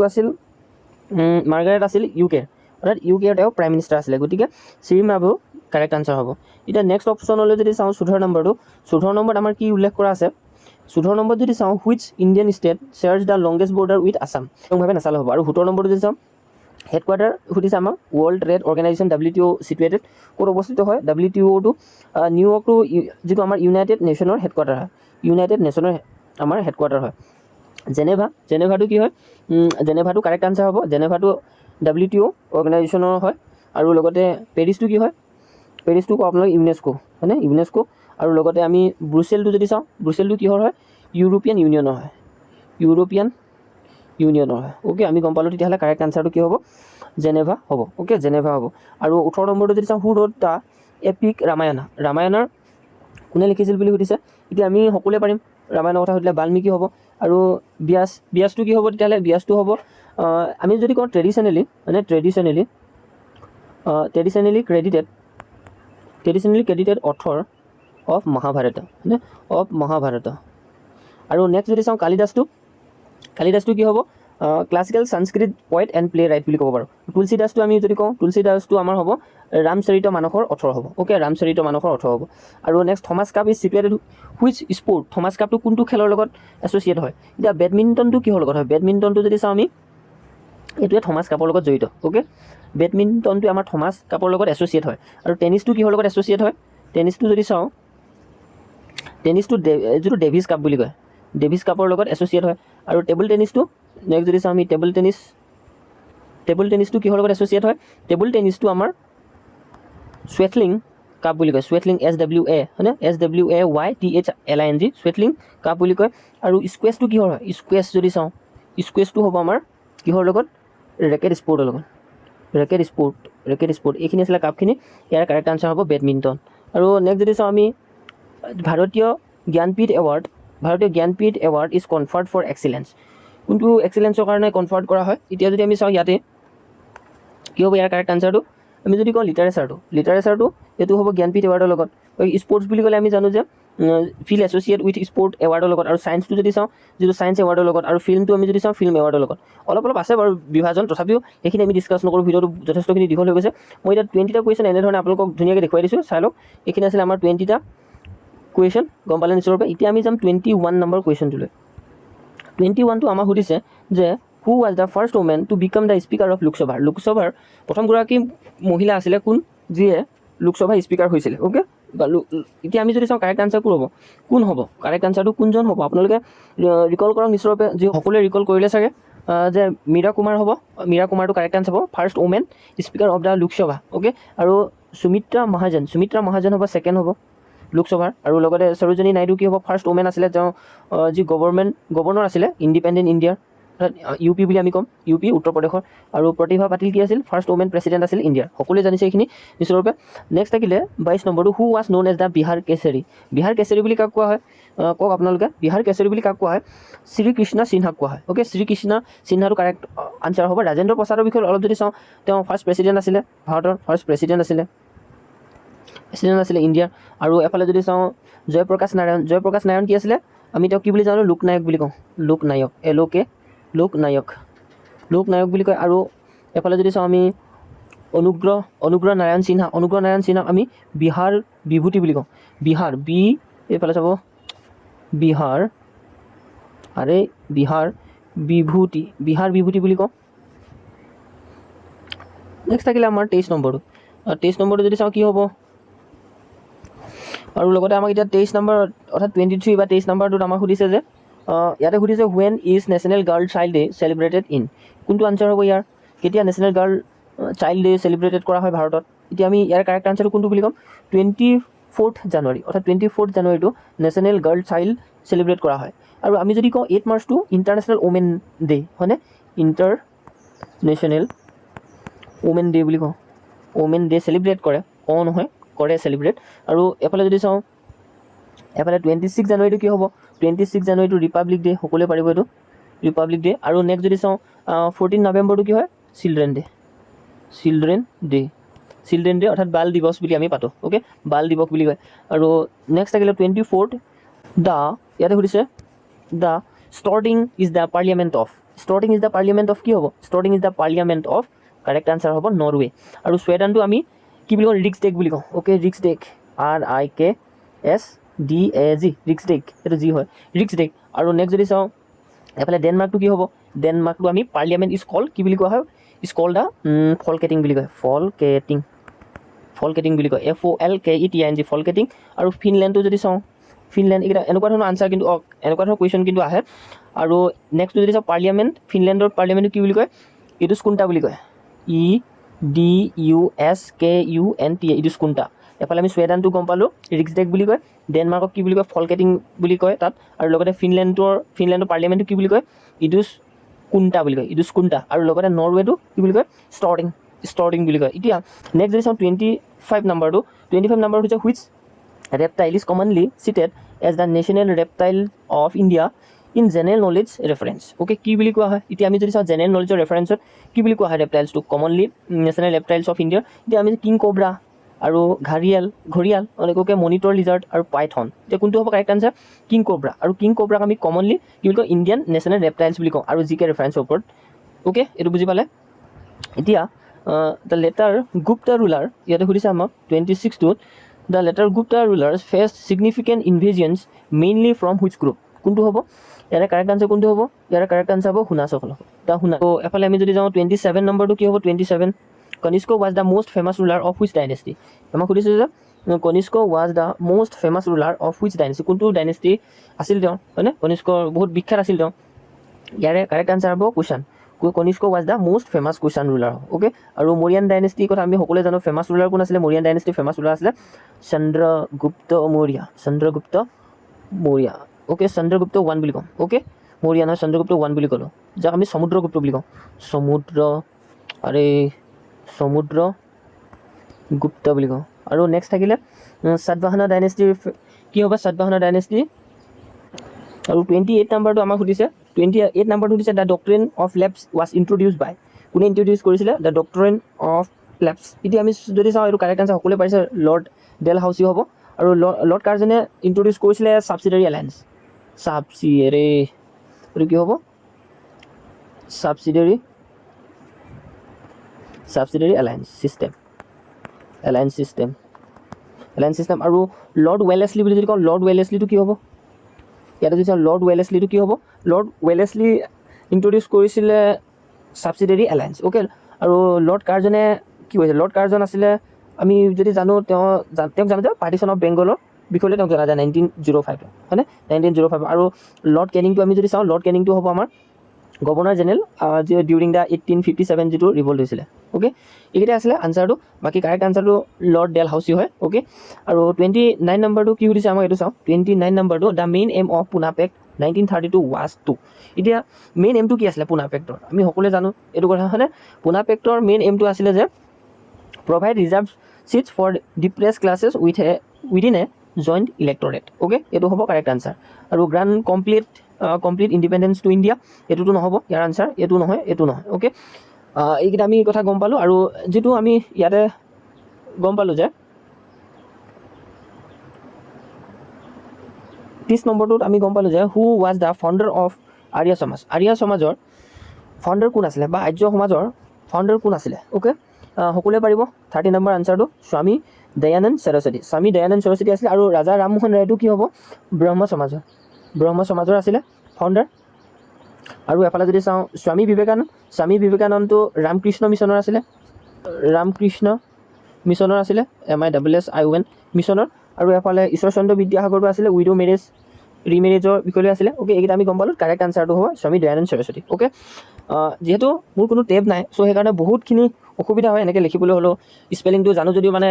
আছিল UK, অৰ্থাৎ UKৰ তেওঁ প্ৰাইম মিনিষ্টাৰ আছিলে। গতিকে শ্ৰীমেভু কাৰেক্ট আনচাৰ হ'ব। এতিয়া নেক্সট অপশ্যনলৈ যদি চাওঁ 14 নম্বৰত আমাৰ কি উল্লেখ কৰা আছে, 14 নম্বৰত যদি চাওঁ which Indian state shares the longest border with Assam, তেওঁভাৱে নাচালে হ'ব। আৰু 17 নম্বৰটো যদি চাওঁ হেডকোৱাৰ্টাৰ সুধিছে আমাক, world trade organisation WTO situated, ক'ত অৱস্থিত হয়, WTOটো নিউয়ৰ্কটো যিটো আমাৰ ইউনাইটেড নেশ্যনৰ হেডকোৱাৰ্টাৰ হয়। জেনেভাটো কি হয়, জেনেভাটো কাৰেক্ট আনচাৰ হ'ব, জেনেভাটো WTO অৰ্গেনাইজেশ্যনৰ হয়। আৰু লগতে পেৰিছটো কি হয়, পেৰিছটো আপোনালোক ইউনেস্কো হয়নে, ইউনেস্কো। আৰু লগতে আমি ব্ৰুছেলটো যদি চাওঁ, ব্ৰুছেলটো কিহৰ হয়, ইউৰোপিয়ান ইউনিয়নৰ হয়, অ'কে, আমি গম পালোঁ। তেতিয়াহ'লে কাৰেক্ট আনচাৰটো কি হ'ব, জেনেভা হ'ব, অ'কে, জেনেভা হ'ব। আৰু 18 নম্বৰটো যদি চাওঁ হু ৰ'ট দ্য এপিক ৰামায়ণৰ কোনে লিখিছিল বুলি সুধিছে। এতিয়া আমি সকলোৱে পাৰিম। ৰামায়ণৰ কথা সুধিলে বাল্মীকি হ'ব। আৰু ব্যাসটো কি হ'ব তেতিয়াহ'লে? ব্যাসটো হ'ব আমি যদি কওঁ ট্ৰেডিশ্যনেলি মানে ট্ৰেডিশ্যনেলি ক্ৰেডিটেড অথৰ অফ মহাভাৰত মানে অফ মহাভাৰত। আৰু নেক্সট যদি চাওঁ কালিদাসটো কি হ'ব? Classical Sanskrit poet and play right বুলি ক'ব পাৰোঁ। তুলসীদাসটো আমি যদি কওঁ তুলসীদাসটো আমাৰ হ'ব ৰামচৰিত মানসৰ অথৰ হ'ব। অ'কে, ৰামচৰিত মানসৰ অথৰ হ'ব। আৰু next Thomas cup is situated which sport? Thomas কাপটো কোনটো খেলৰ লগত এছ'চিয়েট হয়? এতিয়া বেডমিণ্টনটো কিহৰ লগত হয়? বেডমিণ্টনটো যদি চাওঁ আমি এইটোৱে থমাছ কাপৰ লগত জড়িত। অ'কে, বেডমিণ্টনটো আমাৰ থমাছ কাপৰ লগত এছ'চিয়েট হয়। আৰু টেনিছটো কিহৰ লগত এছ'চিয়েট হয়? টেনিছটো যদি চাওঁ টেনিছটো যিটো ডেভিছ কাপ বুলি কয়, ডেভিছ কাপৰ লগত এছ'চিয়েট হয়। আৰু টেবুল টেনিছটো নেক্সট যদি চাওঁ আমি টেবুল টেনিছটো কিহৰ লগত এছ'চিয়েট হয়? টেবুল টেনিছটো আমাৰ স্ৱেটলিং কাপ বুলি কয়। স্ৱেটলিং SWA হয়নে? SWAYTHLING স্ৱেটলিং কাপ বুলি কয়। আৰু স্কুৱেছটো কিহৰ হয়? স্কুৱেছ যদি চাওঁ স্কুৱেছটো হ'ব আমাৰ কিহৰ লগত? ৰেকেট স্পৰ্টৰ লগত। ৰেকেট স্পৰ্ট এইখিনি আছিলে কাপখিনি। ইয়াৰ কাৰেক্ট আনচাৰ হ'ব বেডমিণ্টন। আৰু নেক্সট যদি চাওঁ আমি Bharatiya Jnanpith award is conferred for excellence. কোনটো এক্সিলেঞ্চৰ কাৰণে কনফাৰ্ড কৰা হয়? এতিয়া যদি আমি চাওঁ ইয়াতে কি হ'ব ইয়াৰ কাৰেক্ট আনচাৰটো? আমি যদি কওঁ লিটাৰেচাৰটো এইটো হ'ব জ্ঞানপীঠ এৱাৰ্ডৰ লগত। স্পৰ্টছ বুলি ক'লে আমি জানো যে ফিল্ড এছ'চিয়েট উইথ স্পৰ্ট এৱাৰ্ডৰ লগত। আৰু ছায়েন্সটো যদি চাওঁ যিটো ছায়েন্স এৱাৰ্ডৰ লগত। আৰু ফিল্মটো আমি যদি চাওঁ ফিল্ম এৱাৰ্ডৰ লগত। অলপ আছে বাৰু বিভাজন, তথাপিও সেইখিনি আমি ডিছকাছ নকৰোঁ। ভিডিঅ'টো যথেষ্টখিনি দীঘল হৈ গৈছে। মই এতিয়া 20টা কুৱেশ্যন এনেধৰণে আপোনালোকক ধুনীয়াকৈ দেখুৱাই দিছোঁ, চাই লওক। এইখিনি আছিলে আমাৰ 20টা কুৱেশ্যন, গম পালে নিশ্চয় ৰূপে। এতিয়া আমি যাম 21 নম্বৰ কুৱেশ্যনটোলৈ। 21টো আমাক সুধিছে যে who was the first women to become the speaker of লোকসভাৰ? লোকসভাৰ প্ৰথমগৰাকী মহিলা আছিলে কোন, যিয়ে লোকসভাৰ স্পীকাৰ হৈছিলে? অ'কে, এতিয়া আমি যদি চাওঁ কাৰেক্ট আনচাৰ কোন হ'ব? কাৰেক্ট আনচাৰটো কোনজন হ'ব? আপোনালোকে ৰিকল কৰক নিশ্চয়ৰূপে, যি সকলোৱে ৰিকল কৰিলে চাগে যে মীৰা কুমাৰ হ'ব। মীৰা কুমাৰটো কাৰেক্ট আনচাৰ হ'ব, first women speaker of the Lok Sabha. Okay, আৰু সুমিত্ৰা মহাজন হ'ব ছেকেণ্ড হ'ব লোকসভাৰ। আৰু লগতে সৰোজিনী নাইডু কি হ'ব? ফাৰ্ষ্ট ওমেন আছিলে, তেওঁ যি গভৰ্ণৰ আছিলে ইণ্ডিপেণ্ডেণ্ট ইণ্ডিয়াৰ, UP বুলি আমি ক'ম, UP উত্তৰ প্ৰদেশৰ। আৰু প্ৰতিভা পাটিল কি আছিল? ফাৰ্ষ্ট ওমেন প্ৰেছিডেণ্ট আছিল ইণ্ডিয়াৰ। সকলোৱে জানিছে এইখিনি নিশ্চয়ৰূপে। নেক্সট থাকিলে 22 নম্বৰটো who was known as the Bihar Kesari? Bihar Kesari বুলি কাক কোৱা হয়? কওক আপোনালোকে। বিহাৰ কেশৰী বুলি কাক কোৱা হয়? শ্ৰীকৃষ্ণ সিনহাক কোৱা হয়। অ'কে, শ্ৰীকৃষ্ণ সিনহাটো কাৰেক্ট আনচাৰ হ'ব। ৰাজেন্দ্ৰ প্ৰসাদৰ বিষয়ে অলপ যদি চাওঁ, তেওঁ ফাৰ্ষ্ট প্ৰেছিডেণ্ট আছিলে, ভাৰতৰ ফাৰ্ষ্ট প্ৰেছিডেণ্ট আছিলে ইণ্ডিয়াৰ। আৰু এফালে যদি চাওঁ জয়প্ৰকাশ নাৰায়ণ কি আছিলে? আমি তেওঁক কি বুলি জানো? লোকনায়ক বুলি কওঁ। লোকনায়ক বুলি কয়। আৰু এফালে যদি চাওঁ আমি অনুগ্ৰহ নাৰায়ণ সিনহাক আমি বিহাৰ বিভূতি বুলি কওঁ। এইফালে চাব বিহাৰ বিভূতি বুলি কওঁ। নেক্সট থাকিলে আমাৰ 23 নম্বৰটো যদি চাওঁ কি হ'ব? আৰু লগতে আমাক এতিয়া 23 নম্বৰ অৰ্থাৎ 23 বা 23 নম্বৰটোত আমাক সুধিছে যে ইয়াতে সুধিছে when is national girl child day celebrated in? কোনটো আনচাৰ হ'ব ইয়াৰ? কেতিয়া national girl child day celebrated কৰা হয় ভাৰতত? এতিয়া আমি ইয়াৰ কাৰেক্ট আনচাৰটো কোনটো বুলি ক'ম? 24 জানুৱাৰী, অৰ্থাৎ 24 জানুৱাৰীটো নেশ্যনেল গাৰ্ল চাইল্ড চেলিব্ৰেট কৰা হয়। আৰু আমি যদি কওঁ 8 মাৰ্চটো ইণ্টাৰনেশ্যনেল ওমেন ডে হয়নে? ইণ্টাৰনেশ্যনেল ওমেন ডে বুলি কওঁ। ওমেন ডে চেলিব্ৰেট কৰে চেলিব্ৰেট। আৰু এফালে যদি চাওঁ 26 জানুৱাৰীটো কি হ'ব? 26 জানুৱাৰীটো ৰিপাব্লিক ডে, সকলোৱে পাৰিব এইটো ৰিপাব্লিক ডে। আৰু নেক্সট যদি চাওঁ 14 নৱেম্বৰটো কি হয়? চিলড্ৰেন ডে অৰ্থাৎ বাল দিৱস বুলি আমি পাতোঁ। অ'কে, বাল দিৱস বুলি কয়। আৰু নেক্সট থাকিলে 24 ইয়াতে সুধিছে the Storting is the parliament of কি হ'ব? Storting is the parliament of correct answer হ'ব নৰৱে। আৰু ছুৱেডেনটো আমি কি বুলি কওঁ? ৰিক্স ডেক বুলি কওঁ। অ'কে, ৰিক্স ডেক RIKSDAG ৰিক্স ডেক, এইটো যি হয় ৰিক্স ডেক। আৰু নেক্সট যদি চাওঁ এফালে ডেনমাৰ্কটো কি হ'ব? ডেনমাৰ্কটো আমি পাৰ্লিয়ামেণ্ট ইজ কল্ড কি বুলি কোৱা হয়? ইজ কল্ড দ্য ফলকেটিং বুলি কয়। ফলকেটিং বুলি কয়, FOLKETING ফলকেটিং। আৰু ফিনলেণ্ডটো যদি চাওঁ এইকেইটা এনেকুৱা ধৰণৰ আনচাৰ কিন্তু এনেকুৱা ধৰণৰ কুৱেশ্যন কিন্তু আহে। আৰু নেক্সটটো যদি চাওঁ ফিনলেণ্ডৰ পাৰ্লিয়ামেণ্টটো কি বুলি কয়? ইডুস্কুণ্টা বুলি কয়। EDUSKUNTA ইডুস্কুণ্টা। এফালে আমি ছুৱেডেনটো গম পালোঁ ৰিক্স ডেক বুলি কয়। ডেনমাৰ্কক কি বুলি কয়? ফলকেটিং বুলি কয় তাত। আৰু লগতে ফিনলেণ্ডৰ পাৰ্লিয়ামেণ্টটো কি বুলি কয়? ইডুস্কুণ্টা বুলি কয়, ইডুস্কুণ্টা। আৰু লগতে নৰৱেটো কি বুলি কয়? ষ্টৰ্টিং বুলি কয়। এতিয়া নেক্সট যদি চাওঁ 25 নম্বৰটো হৈছে reptile is commonly cited as the national reptile of India in general knowledge reference. Okay, কি বুলি কোৱা হয় এতিয়া আমি যদি চাওঁ জেনেৰেল নলেজৰ ৰেফাৰেঞ্চত কি বুলি কোৱা হয় ৰেপটাইলছটো কমনলি নেশ্যনেল ৰেপটাইলছ অফ ইণ্ডিয়া। এতিয়া আমি কিং কোব্ৰা আৰু ঘৰিয়াল এনেকুৱাকৈ মনিটৰ লিজাৰ্ড আৰু পাইথন, এতিয়া কোনটো হ'ব কাৰেক্ট আনচাৰ? King cobra. আৰু কিং কোব্ৰাক আমি কমনলি কি বুলি কওঁ? ইণ্ডিয়ান নেশ্যনেল ৰেপটাইলছ বুলি কওঁ আৰু জিকে ৰেফাৰেঞ্চৰ ওপৰত। অ'কে, এইটো বুজি পালে? এতিয়া দ্য লেটাৰ গুপ্তা ৰুলাৰ ইয়াতে সুধিছে আমাক 26টোত the later Gupta rulers faced significant invasions mainly from which group? কোনটো হ'ব ইয়াৰে কাৰেক্ট আনচাৰ? কোনটো হ'ব ইয়াৰে কাৰেক্ট আনচাৰ? হ'ব শুনাসকল। এতিয়া শুনা, ত' এফালে আমি যদি যাওঁ 27 নম্বৰটো কি হ'ব? 27 Kanishka was the most famous ruler of which dynasty? আমাক সুধিছোঁ যে Kanishka was the most famous ruler of which dynasty? কোনটো ডাইনেষ্টি আছিল তেওঁ, হয়নে? কনিষ্কৰ বহুত বিখ্যাত আছিল তেওঁ। ইয়াৰে কাৰেক্ট আনচাৰ হ'ব Kushan. Kanishka was the most famous Kushan ruler. Okay, আৰু মৰিয়ান ডাইনেষ্টিৰ কথা আমি সকলোৱে জানো। ফেমাছ ৰুলাৰ কোন আছিলে? মৰিয়ান ডাইনেষ্টিৰ ফেমাছ ৰুলাৰ আছিলে চন্দ্ৰগুপ্ত মৌৰ্য। চন্দ্ৰগুপ্ত মৌৰ্য। অ'কে, চন্দ্ৰগুপ্ত 1 বুলি কওঁ। অ'কে, মৌৰ্য নহয়, চন্দ্ৰগুপ্ত 1 বুলি ক'লোঁ, যাক আমি সমুদ্ৰগুপ্ত বুলি কওঁ। সমুদ্ৰগুপ্ত বুলি কওঁ। আৰু নেক্সট থাকিলে সাতবাহনা ডাইনেষ্টিৰ কি হ'ব? সাতবাহনা ডাইনেষ্টি। আৰু 28 নাম্বাৰটো আমাক সুধিছে, 28 নাম্বাৰটো সুধিছে the doctrine of lapse was introduced by? কোনে ইন্ট্ৰডিউচ কৰিছিলে দ্য ডক্ট্ৰিন অফ লেপছ? এতিয়া আমি যদি চাওঁ এইটো কাৰেক্ট আনচাৰ সকলোৱে পাৰিছে, লৰ্ড ডেলহাউচি হ'ব। আৰু লৰ্ড কাৰ্জনে ইন্ট্ৰডিউচ কৰিছিলে ছাবচিডাৰী এলায়েন্স। এইটো কি হ'ব? ছাবচিডাৰী এলায়েন্স ছিষ্টেম। আৰু লৰ্ড ৱেলেছলি বুলি যদি কওঁ, লৰ্ড ৱেলেছলিটো কি হ'ব? ইয়াতে যদি চাওঁ লৰ্ড ৱেলেছলিটো কি হ'ব? লৰ্ড ৱেলেছলি ইন্ট্ৰডিউচ কৰিছিলে ছাবচিডাৰী এলায়েন্স। অ'কে, আৰু লৰ্ড কাৰ্জনে কি কৰিছে? লৰ্ড কাৰ্জন আছিলে, আমি যদি জানো তেওঁক জানো যে পাৰ্টিশ্যন অফ বেংগলৰ বিষয়ে তেওঁক জনা যায় 1905, হয়নে? 1905। আৰু লৰ্ড কেনিংটো আমি যদি চাওঁ, লৰ্ড কেনিংটো হ'ব আমাৰ গভৰ্ণৰ জেনেৰেল ডিউৰিং দ্য 1857 যিটো ৰিভল্ট হৈছিলে। অ'কে, এইকেইটা আছিলে আনচাৰটো। বাকী কাৰেক্ট আনচাৰটো লৰ্ড ডেলহাউচি হয়। অ'কে, আৰু 29 নম্বৰটো কি সুধিছে আমাক এইটো চাওঁ। 29 নম্বৰটো the main aim of Poona pact 1932 was to? এতিয়া মেইন এমটো কি আছিলে পুনা পেক্টৰ? আমি সকলোৱে জানো এইটো কথা, হয়নে? পুনা পেক্টৰ মেইন এমটো আছিলে যে provide reserved seats for depressed classes within a joint electorate. Okay, এইটো হ'ব কাৰেক্ট আনচাৰ। আৰু grant complete independence to India, এইটোতো নহ'ব ইয়াৰ আনচাৰ। এইটো নহয়। অ'কে, এইকেইটা আমি কথা গম পালোঁ। আৰু যিটো আমি ইয়াতে গম পালোঁ যে 30 নম্বৰটোত আমি গম পালোঁ যে who was the founder of Arya Samaj? Arya সমাজৰ ফাউণ্ডাৰ কোন আছিলে, বা আৰ্য সমাজৰ ফাউণ্ডাৰ কোন আছিলে? অ'কে, সকলোৱে পাৰিব। 30 নম্বৰ আনচাৰটো স্বামী দয়ানন্দ সৰস্বতী। স্বামী দয়ানন্দ সৰস্বতী আছিলে। আৰু ৰাজা ৰামমোহন ৰায়টো কি হ'ব? ব্ৰহ্ম সমাজৰ আছিলে ফাউণ্ডাৰ। আৰু এফালে যদি চাওঁ স্বামী বিবেকানন্দটো ৰামকৃষ্ণ মিছনৰ আছিলে। MISSION মিছনৰ। আৰু এফালে ঈশ্বৰচন্দ্ৰ বিদ্যাসাগৰটো আছিলে উইডো ৰিমেৰেজৰ বিষয়ে আছিলে। অ'কে, এইকেইটা আমি গম পালোঁ। কাৰেক্ট আনচাৰটো হ'ব স্বামী দয়ানন্দ সৰস্বতী। অ'কে, যিহেতু মোৰ কোনো টেব নাই, চ' সেইকাৰণে বহুতখিনি অসুবিধা হয় এনেকৈ লিখিবলৈ হ'লেও। স্পেলিংটো জানো যদিও মানে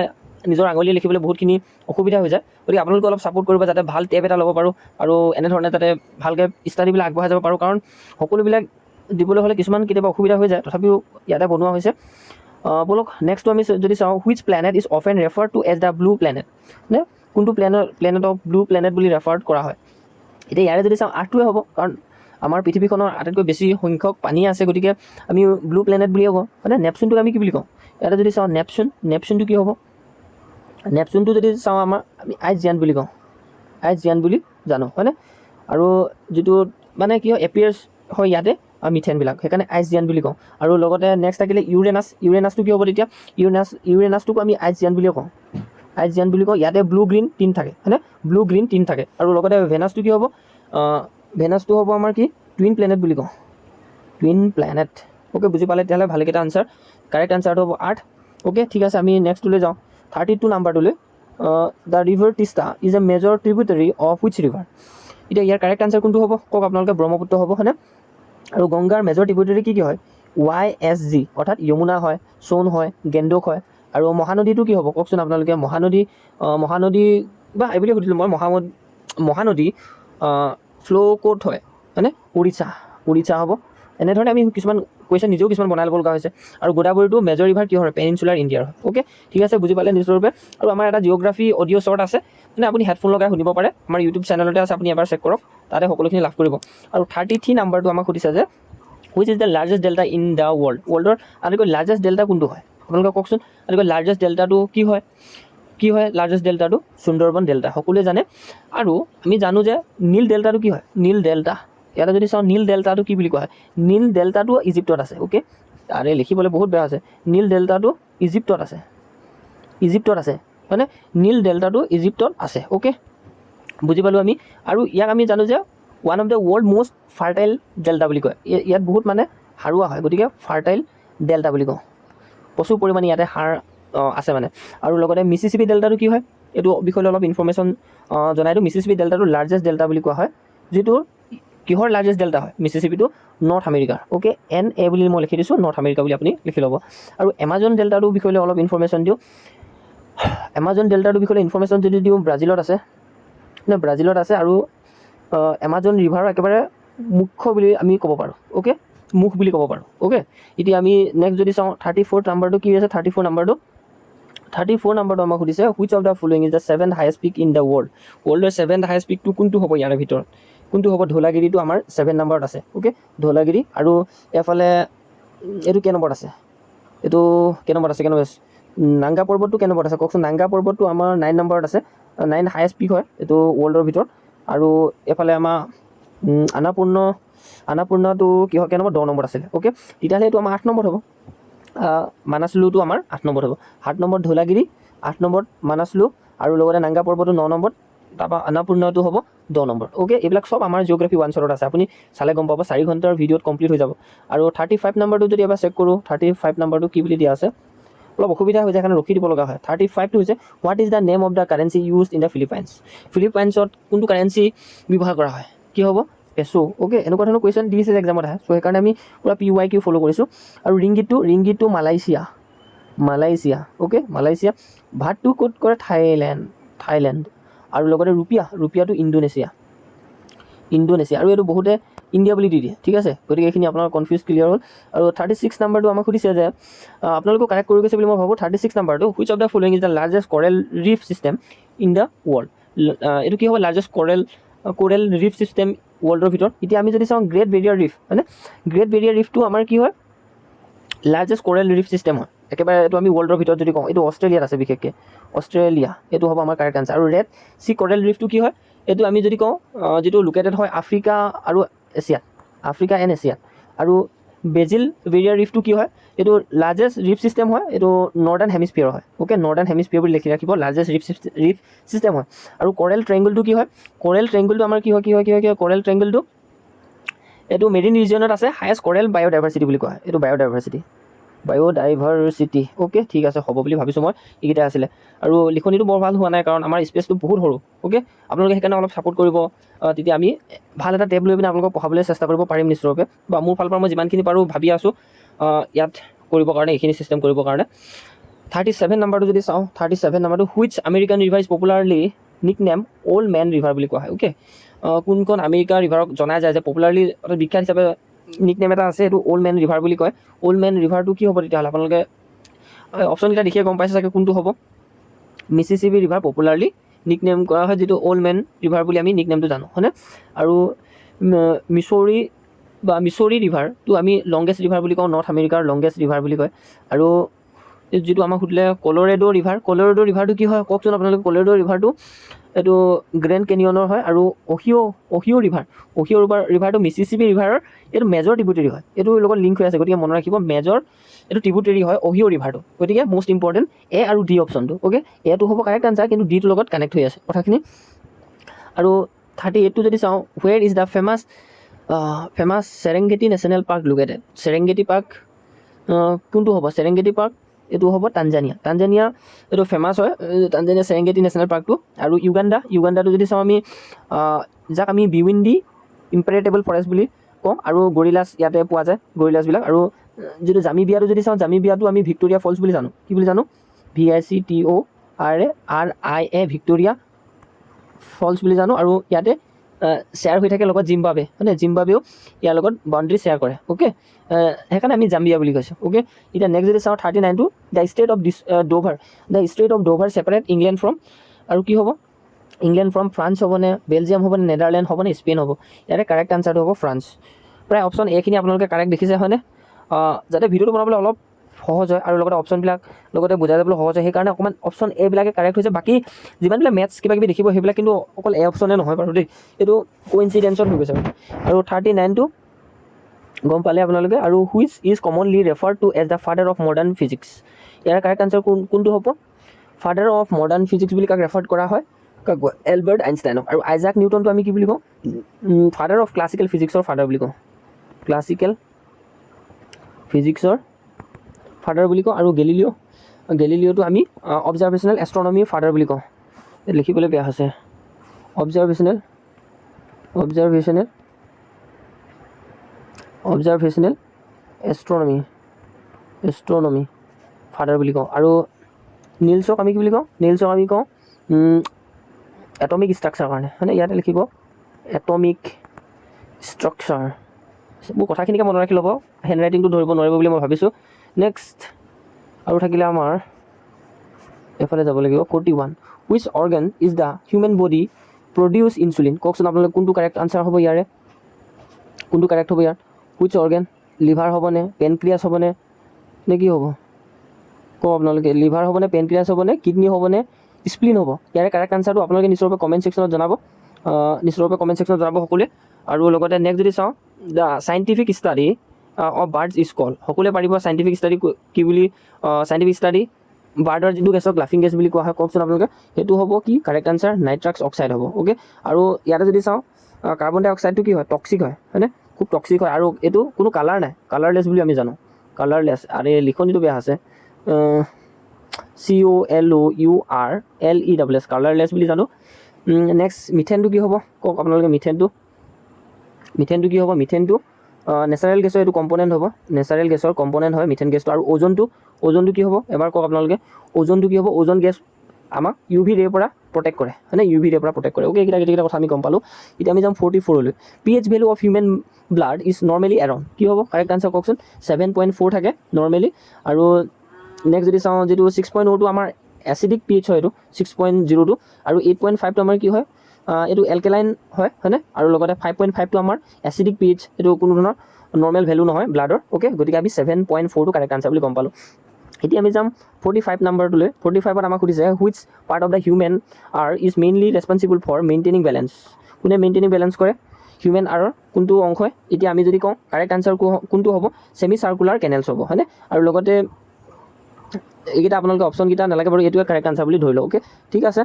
নিজৰ আঙুলিয়ে লিখিবলৈ বহুতখিনি অসুবিধা হৈ যায়। গতিকে আপোনালোকে অলপ ছাপোৰ্ট কৰিব যাতে ভাল টেব এটা ল'ব পাৰোঁ আৰু এনেধৰণে যাতে ভালকৈ ষ্টাডিবিলাক আগবঢ়াই যাব পাৰোঁ। কাৰণ সকলোবিলাক দিবলৈ হ'লে কিছুমান কেতিয়াবা অসুবিধা হৈ যায়, তথাপিও ইয়াতে বনোৱা হৈছে। বলক নেক্সটটো আমি যদি চাওঁ, which planet is often refer to as the blue planet? নে কোনটো প্লেনেটক ব্লু প্লেনেট বুলি ৰেফাৰ কৰা হয়? এতিয়া ইয়াৰে যদি চাওঁ আৰ্থটোৱে হ'ব, কাৰণ আমাৰ পৃথিৱীখনৰ আটাইতকৈ বেছি সংখ্যক পানী আছে, গতিকে আমি ব্লু প্লেনেট বুলিয়ে কওঁ। মানে নেপচুনটোক আমি কি বুলি কওঁ? ইয়াতে যদি চাওঁ নেপচুনটো কি হ'ব? নেপচুনটো যদি চাওঁ আমি আইচ জিয়াণ্ট বুলি কওঁ, আইচ জিয়াণ্ট বুলি জানো, হয়নে? আৰু যিটো মানে কি হয় এপিয়াৰ্ছ হয় ইয়াতে মিথেনবিলাক, সেইকাৰণে আইচ জিয়াণ্ট বুলি কওঁ। আৰু লগতে নেক্সট থাকিলে ইউৰেনাছটো কি হ'ব তেতিয়া? ইউৰেনাছটোক আমি আইচ জিয়াণ্ট বুলিয়ে কওঁ। ইয়াতে ব্লু গ্ৰীণ টিন থাকে, হয়নে? থাকে। আৰু লগতে ভেনাছটো কি হ'ব? ভেনাছটো হ'ব আমাৰ কি? টুইন প্লেনেট বুলি কওঁ। অ'কে, বুজি পালে তেতিয়াহ'লে ভালকেইটা আনচাৰ। কাৰেক্ট আনচাৰটো হ'ব 8। অ'কে, ঠিক আছে, আমি নেক্সটটোলৈ যাওঁ। 32 নাম্বাৰটোলৈ। The river Teesta is a major tributary of which river? এতিয়া ইয়াৰ কাৰেক্ট আনচাৰ কোনটো হ'ব কওক আপোনালোকে? ব্ৰহ্মপুত্ৰ হ'ব, হয়নে? আৰু গংগাৰ মেজৰ ট্ৰিবিউটাৰী কি হয়? YSG, অৰ্থাৎ যমুনা হয়, সোণ হয়, গেণ্ডক হয়। আৰু মহানদীটো কি হ'ব কওকচোন আপোনালোকে? মহানদী বা এইবুলি সুধিলোঁ মই, মহানদী ফ্ল' ক'ত হয়, হয়নে? উৰিষ্যা হ'ব। এনেধৰণে আমি কিছুমান কুৱেশ্যন নিজেও কিছুমান বনাই ল'ব লগা হৈছে আৰু গোদাবৰীটো মেজৰ ৰিভাৰ কিহৰ পেনিনচুলাৰ ইণ্ডিয়াৰ হয় অ'কে ঠিক আছে বুজি পালে নিশ্চয়ৰূপে আৰু আমাৰ এটা জিঅ'গ্ৰাফি অডিঅ' শ্বৰ্ট আছে মানে আপুনি হেডফোন লগাই শুনিব পাৰে আমাৰ ইউটিউব চেনেলতে আছে আপুনি এবাৰ চেক কৰক তাতে সকলোখিনি লাভ কৰিব আৰু 33 নাম্বাৰটো আমাক সুধিছে যে which is the largest delta in the ৱৰ্ল্ডৰ আটাইতকৈ লাৰ্জেষ্ট ডেল্টা কোনটো হয় আপোনালোকে কওকচোন আটাইতকৈ লাৰ্জেষ্ট ডেল্টাটো কি হয় লাৰ্জেষ্ট ডেল্টাটো সুন্দৰবন ডেল্টা সকলোৱে জানে আৰু আমি জানো যে নীল ডেল্টাটো কি হয় নীল ডেল্টা ইয়াতে যদি চাওঁ নীল ডেল্টাটো কি বুলি কোৱা হয় নীল ডেল্টাটো ইজিপ্তত আছে অ'কে আৰে লিখিবলৈ বহুত বেয়া আছে নীল ডেল্টাটো ইজিপ্তত আছে মানে নীল ডেল্টাটো ইজিপ্তত আছে অ'কে বুজি পালোঁ আমি আৰু ইয়াক আমি জানো যে one of the world most fertile delta বুলি কয় ইয়াত বহুত মানে সাৰুৱা হয় গতিকে ফাৰ্টাইল ডেল্টা বুলি কওঁ প্ৰচুৰ পৰিমাণে ইয়াতে সাৰ আছে মানে আৰু লগতে মিছিছিপি ডেল্টাটো কি হয় এইটো বিষয়লৈ অলপ ইনফৰ্মেশ্যন জনাই দিওঁ মিছিছিপি ডেল্টাটো লাৰ্জেষ্ট ডেল্টা বুলি কোৱা হয় যিটো কিহৰ লাৰ্জেষ্ট ডেল্টা হয় মিছিছিপিটো নৰ্থ আমেৰিকাৰ অ'কে NA বুলি মই লিখি দিছোঁ নৰ্থ আমেৰিকা বুলি আপুনি লিখি ল'ব আৰু এমাজন ডেল্টাটোৰ বিষয়লৈ অলপ ইনফৰ্মেশ্যন দিওঁ এমাজন ডেল্টাটোৰ বিষয়লৈ ইনফৰ্মেশ্যন যদি দিওঁ ব্ৰাজিলত আছে আৰু এমাজন ৰিভাৰৰ একেবাৰে মুখ্য বুলি আমি ক'ব পাৰোঁ অ'কে মুখ বুলি ক'ব পাৰোঁ অ'কে এতিয়া আমি নেক্সট যদি চাওঁ 34 নাম্বাৰটো কি আছে 34 নাম্বাৰটো আমাক সুধিছে which of the following is the 7th highest peak in the ৱৰ্ল্ডৰ 7th হাইয়েষ্ট পিকটো কোনটো হ'ব ইয়াৰে ভিতৰত কোনটো হ'ব ধৌলাগিৰিটো আমাৰ 7 নাম্বাৰত আছে অ'কে ধৌলাগিৰি আৰু এফালে এইটো কেই নম্বৰত আছে নাংগা পৰ্বতটো কেই নম্বৰত আছে কওকচোন নাংগা পৰ্বতটো আমাৰ 9 নম্বৰত আছে 9 হাইয়েষ্ট পিক হয় এইটো ৱৰ্ল্ডৰ ভিতৰত আৰু এফালে আমাৰ আনাপূৰ্ণটো কি হয় কেই নম্বৰ 10 নম্বৰত আছিলে অ'কে তেতিয়াহ'লে এইটো আমাৰ 8 নম্বৰত হ'ব মানাছলুটো আমাৰ 8 নম্বৰত হ'ব 7 নম্বৰত ধৌলাগিৰি 8 নম্বৰত মানাছলু আৰু লগতে নাংগা পৰ্বতটো 9 নম্বৰত তাৰপৰা আনাপূৰ্ণটো হ'ব 10 নম্বৰ অ'কে এইবিলাক চব আমাৰ জিঅ'গ্ৰাফি 1 শ্বৰ্টত আছে আপুনি চালে গম পাব 4 ঘণ্টাৰ ভিডিঅ'ত কমপ্লিট হৈ যাব আৰু 35 নাম্বাৰটো যদি এবাৰ চেক কৰোঁ 35 নাম্বাৰটো কি বুলি দিয়া আছে অলপ অসুবিধা হৈ যায় কাৰণে ৰখি দিব লগা হয় 35টো হৈছে what is the name of the currency used in the ফিলিপাইনছত কোনটো কাৰেঞ্চি ব্যৱহাৰ কৰা হয় কি হ'ব পেছো অ'কে এনেকুৱা ধৰণৰ কুৱেশ্যন দিছে এক্সামত আহে চ' সেইকাৰণে আমি পুৰা PYQ ফ'ল' কৰিছোঁ আৰু ৰিংগিতটো মালয়েছিয়া অ'কে মালয়েছিয়া ভাতটো ক'ত কৰে থাইলেণ্ড আৰু লগতে ৰুপিয়াটো ইণ্ডোনেছিয়া আৰু এইটো বহুতে ইণ্ডিয়া বুলি দি দিয়ে ঠিক আছে গতিকে এইখিনি আপোনাৰ কনফিউজ ক্লিয়াৰ হ'ল আৰু 36 নাম্বাৰটো আমাক সুধিছে যে আপোনালোকক কাৰেক্ট কৰি গৈছে বুলি মই ভাবোঁ 36 নাম্বাৰটো which of the following is the largest coral reef system in the world এইটো কি হ'ব লাৰ্জেষ্ট কোৰেল ৰিফ ছিষ্টেম ৱৰ্ল্ডৰ ভিতৰত এতিয়া আমি যদি চাওঁ গ্ৰেট বেৰিয়াৰ ৰিফ হয়নে গ্ৰেট বেৰিয়াৰ ৰিফটো আমাৰ কি হয় লাৰ্জেষ্ট কোৰেল ৰিফ ছিষ্টেম হয় একেবাৰে এইটো আমি ৱৰ্ল্ডৰ ভিতৰত যদি কওঁ এইটো অষ্ট্ৰেলিয়াত আছে বিশেষকৈ এইটো হ'ব আমাৰ কাৰেক্ট আনচাৰ আৰু ৰেড চি কোৰেল ৰিফটো কি হয় এইটো আমি যদি কওঁ যিটো লোকেটেড হয় আফ্ৰিকা এণ্ড এছিয়াত আৰু বেজিল বেৰিয়াৰ ৰিফটো কি হয় এইটো লাৰ্জেষ্ট ৰিফ ছিষ্টেম হয় এইটো নৰ্দাৰ্ণ হেমিস্ফিয়াৰ হয় অ'কে নৰ্দাৰ্ণ হেমিস্ফিয়াৰ বুলি লিখি ৰাখিব লাৰ্জেষ্ট ৰিফ ছিষ্টেম হয় আৰু কোৰেল ট্ৰায়েংগলটো কি হয় কোৰেল ট্ৰায়েংগলটো আমাৰ কি হয় কোৰেল ট্ৰায়েংগলটো এইটো মেৰিন ৰিজনত আছে হায়েষ্ট কোৰেল বায়'ডাইভাৰ্চিটি বুলি কোৱা হয় এইটো বায়'ডাইভাৰ্চিটি অ'কে ঠিক আছে হ'ব বুলি ভাবিছোঁ মই এইকেইটা আছিলে আৰু লিখনিটো বৰ ভাল হোৱা নাই কাৰণ আমাৰ স্পেচটো বহুত সৰু অ'কে আপোনালোকে সেইকাৰণে অলপ ছাপোৰ্ট কৰিব তেতিয়া আমি ভাল এটা টেব লৈ পিনে আপোনালোকক পঢ়াবলৈ চেষ্টা কৰিব পাৰিম নিশ্চয়ৰূপে বা মোৰ ফালৰ পৰা মই যিমানখিনি পাৰোঁ ভাবি আছোঁ ইয়াত কৰিবৰ কাৰণে এইখিনি ছিষ্টেম কৰিবৰ কাৰণে 37 নাম্বাৰটো যদি চাওঁ 37 নাম্বাৰটো which American river is popularly nickname old men river বুলি কোৱা হয় অ'কে কোনখন আমেৰিকাৰ ৰিভাৰক জনা যায় যে পপুলাৰলি বিখ্যাত হিচাপে নিক নেম এটা আছে এইটো অল্ড মেন ৰিভাৰ বুলি কয় অল্ড মেন ৰিভাৰটো কি হ'ব তেতিয়াহ'লে আপোনালোকে অপশ্যনকেইটা দেখিয়ে গম পাইছে চাগে কোনটো হ'ব Mississippi river popularly nick name কৰা হয় যিটো অল্ড মেন ৰিভাৰ বুলি আমি নিক নেমটো জানো হয়নে আৰু মিছৰি ৰিভাৰটো আমি লংগেষ্ট ৰিভাৰ বুলি কওঁ নৰ্থ আমেৰিকাৰ লংগেষ্ট ৰিভাৰ বুলি কয় আৰু যিটো আমাক সুধিলে কলৰেডো ৰিভাৰটো কি হয় কওকচোন আপোনালোকে কলৰেডো ৰিভাৰটো এইটো গ্ৰেণ্ড কেনিয়নৰ হয় আৰু অহিঅ' ৰিভাৰটো মিছিছিপি ৰিভাৰৰ এইটো মেজৰ ট্ৰিবিউটেৰী হয় এইটোৰ লগত লিংক হৈ আছে গতিকে মনত ৰাখিব মেজৰ এইটো ট্ৰিবিউটেৰী হয় অহিঅ' ৰিভাৰটো গতিকে মষ্ট ইম্পৰ্টেণ্ট এ আৰু ডি অপশ্যনটো অ'কে এটো হ'ব কাৰেক্ট আনচাৰ কিন্তু ডিটোৰ লগত কানেক্ট হৈ আছে কথাখিনি আৰু 38টো যদি চাওঁ where is the famous Serengeti national park located Serengeti park কোনটো হ'ব চেৰেংগেটি পাৰ্ক এইটো হ'ব টানজানিয়া এইটো ফেমাছ হয় টানজানিয়া চেৰেংগেটি নেশ্যনেল পাৰ্কটো আৰু ইউগাণ্ডাটো যদি চাওঁ আমি যাক আমি বিউইণ্ডি ইম্পেৰেটেবল ফৰেষ্ট বুলি কওঁ আৰু গৰিলাছ ইয়াতে পোৱা যায় গৰিলাছবিলাক আৰু যিটো জামিবিয়াটো যদি চাওঁ জামিবিয়াটো আমি ভিক্টৰিয়া ফলছ বুলি জানো কি বুলি জানো VICTORIA ভিক্টৰিয়া ফলছ বুলি জানো আৰু ইয়াতে শ্বেয়াৰ হৈ থাকে লগত জিম্বাবে, হয়নে? জিম্বাবেও ইয়াৰ লগত বাউণ্ডেৰী শ্বেয়াৰ কৰে, অ'কে। সেইকাৰণে আমি জাম্বিয়া বুলি কৈছোঁ, অ'কে। এতিয়া নেক্সট যদি চাওঁ 39টো, the strait of Dover, the strait of Dover separate England from, আৰু কি হ'ব? ইংলেণ্ড ফ্ৰম ফ্ৰান্স হ'বনে, বেলজিয়াম হ'বনে, নেদাৰলেণ্ড হ'বনে, স্পেইন হ'ব? ইয়াৰে কাৰেক্ট আনচাৰটো হ'ব ফ্ৰান্স। প্ৰায় অপশ্যন এখিনি আপোনালোকে কাৰেক্ট দেখিছে, হয়নে? যাতে ভিডিঅ'টো বনাবলৈ অলপ সহজ হয় আৰু লগতে অপশ্যনবিলাক লগতে বুজাই যাবলৈ সহজ হয়, সেইকাৰণে অকণমান অপশ্যন এবিলাকে কাৰেক্ট হৈছে। বাকী যিমানবিলাক মেথছ কিবা কিবি দেখিব সেইবিলাক কিন্তু অকল এ অপশ্যনে নহয় বাৰু দেই, এইটো কোইনচিডেঞ্চত হৈ গৈছে। আৰু 39টো গম পালে আপোনালোকে। আৰু which is commonly referred to as the father of modern physics, ইয়াৰ কাৰেক্ট আনচাৰ কোনটো হ'ব? ফাদাৰ অফ মডাৰ্ণ ফিজিক্স বুলি কাক ৰেফাৰ্ড কৰা হয়? কাক কয়? এলবাৰ্ট আইনষ্টাইনক। আৰু আইজাক নিউটনটো আমি কি বুলি কওঁ? ফাদাৰ অফ ক্লাছিকেল ফিজিক্সৰ ফাদাৰ বুলি কওঁ, ক্লাছিকেল ফিজিক্সৰ ফাদাৰ বুলি কওঁ। আৰু গেলিলিঅ'টো আমি অবজাৰভেশ্যনেল এষ্ট্ৰনমিৰ ফাদাৰ বুলি কওঁ। লিখিবলৈ বেয়া হৈছে, অবজাৰভেশ্যনেল এষ্ট্ৰনমি ফাদাৰ বুলি কওঁ। আৰু নিলছক আমি কি বুলি কওঁ? নিলছক আমি কওঁ এটমিক ষ্ট্ৰাকচাৰ কাৰণে, হয়নে? ইয়াতে লিখিব এটমিক ষ্ট্ৰাকচাৰ। মোৰ কথাখিনিকে মনত ৰাখি ল'ব, হেণ্ড ৰাইটিংটো ধৰিব নোৱাৰিব বুলি মই ভাবিছোঁ। নেক্সট আৰু থাকিলে আমাৰ এফালে যাব লাগিব 41, which organ is the human body produce insulin? কওকচোন আপোনালোকে কোনটো কাৰেক্ট আনচাৰ হ'ব ইয়াৰে? কোনটো কাৰেক্ট হ'ব ইয়াৰ? Which organ? লিভাৰ হ'বনে, পেনক্ৰিয়াছ হ'বনে, নে কি হ'ব? কওক আপোনালোকে, লিভাৰ হ'বনে, পেনক্ৰিয়াছ হ'বনে, কিডনি হ'বনে, স্প্লিন হ'ব? ইয়াৰে কাৰেক্ট আনচাৰটো আপোনালোকে নিশ্চয়কৈ কমেণ্ট ছেকশ্যনত জনাব, সকলোৱে। আৰু লগতে নেক্সট যদি চাওঁ, the scientific study of birds is called, সকলোৱে পাৰিব চাইণ্টিফিক ষ্টাডি কি বুলি? চাইণ্টিফিক ষ্টাডি বাৰ্ডৰ যিটো গেছক লাফিং গেছ বুলি কোৱা হয়, কওকচোন আপোনালোকে। সেইটো হ'ব কি কাৰেক্ট আনচাৰ? নাইট্ৰাছ অক্সাইড হ'ব, অ'কে। আৰু ইয়াতে যদি চাওঁ, কাৰ্বন ডাই অক্সাইডটো কি হয়? টক্সিক হয়, হয়নে? খুব টক্সিক হয়। আৰু এইটো কোনো কালাৰ নাই, কালাৰলেছ বুলি আমি জানো, কালাৰলেছ। আৰু এই লিখনিটো বেয়া আছে, COLOURLESS, কালাৰলেছ বুলি জানো। নেক্সট মিথেনটো কি হ'ব? কওক আপোনালোকে, মিথেনটো কি হ'ব? মিথেনটো নেচাৰেল গেছৰ এইটো কম্পনেণ্ট হ'ব, নেচাৰেল গেছৰ কম্পনেণ্ট হয় মিথেন গেছটো। আৰু ওজনটো কি হ'ব? এবাৰ কওক আপোনালোকে, ওজনটো কি হ'ব? ওজন গেছ আমাক UV ৰেৰ পৰা প্ৰটেক্ট কৰে, হয়নে? UV ৰেৰ পৰা প্ৰটেক্ট কৰে, অ'কে। এইকেইটা কথা আমি গম পালোঁ। এতিয়া আমি যাম 44লৈ। pH value of human blood is normally around, কি হ'ব কাৰেক্ট আনচাৰ? কওকচোন। 7.4 থাকে নৰ্মেলি। আৰু নেক্সট যদি চাওঁ, যিটো 6.0টো আমাৰ এচিডিক pH হয়, এইটো 6.0টো। আৰু 8.5টো আমাৰ কি হয়? এইটো এলকেলাইন হয়, হয়নে? আৰু লগতে 5.5টো আমাৰ এচিডিক pH, এইটো কোনো ধৰণৰ নৰ্মেল ভেলু নহয় ব্লাডৰ, অ'কে। গতিকে আমি 7.4টো কাৰেক্ট আনচাৰ বুলি গম পালোঁ। এতিয়া আমি যাম 45 নম্বৰটোলৈ। 45ত আমাক সুধিছে, which part of the human ear is mainly responsible for maintaining balance? কোনে মেইনটেইনিং বেলেঞ্চ কৰে? হিউমেন আৰৰ কোনটো অংশই? এতিয়া আমি যদি কওঁ কাৰেক্ট আনচাৰ কোনটো হ'ব? ছেমি চাৰ্কুলাৰ কেনেলছ হ'ব, হয়নে? আৰু লগতে এইকেইটা আপোনালোকে অপশ্যনকেইটা নালাগে বাৰু, এইটোৱে কাৰেক্ট আনচাৰ বুলি ধৰি লওক, অ'কে। ঠিক আছে।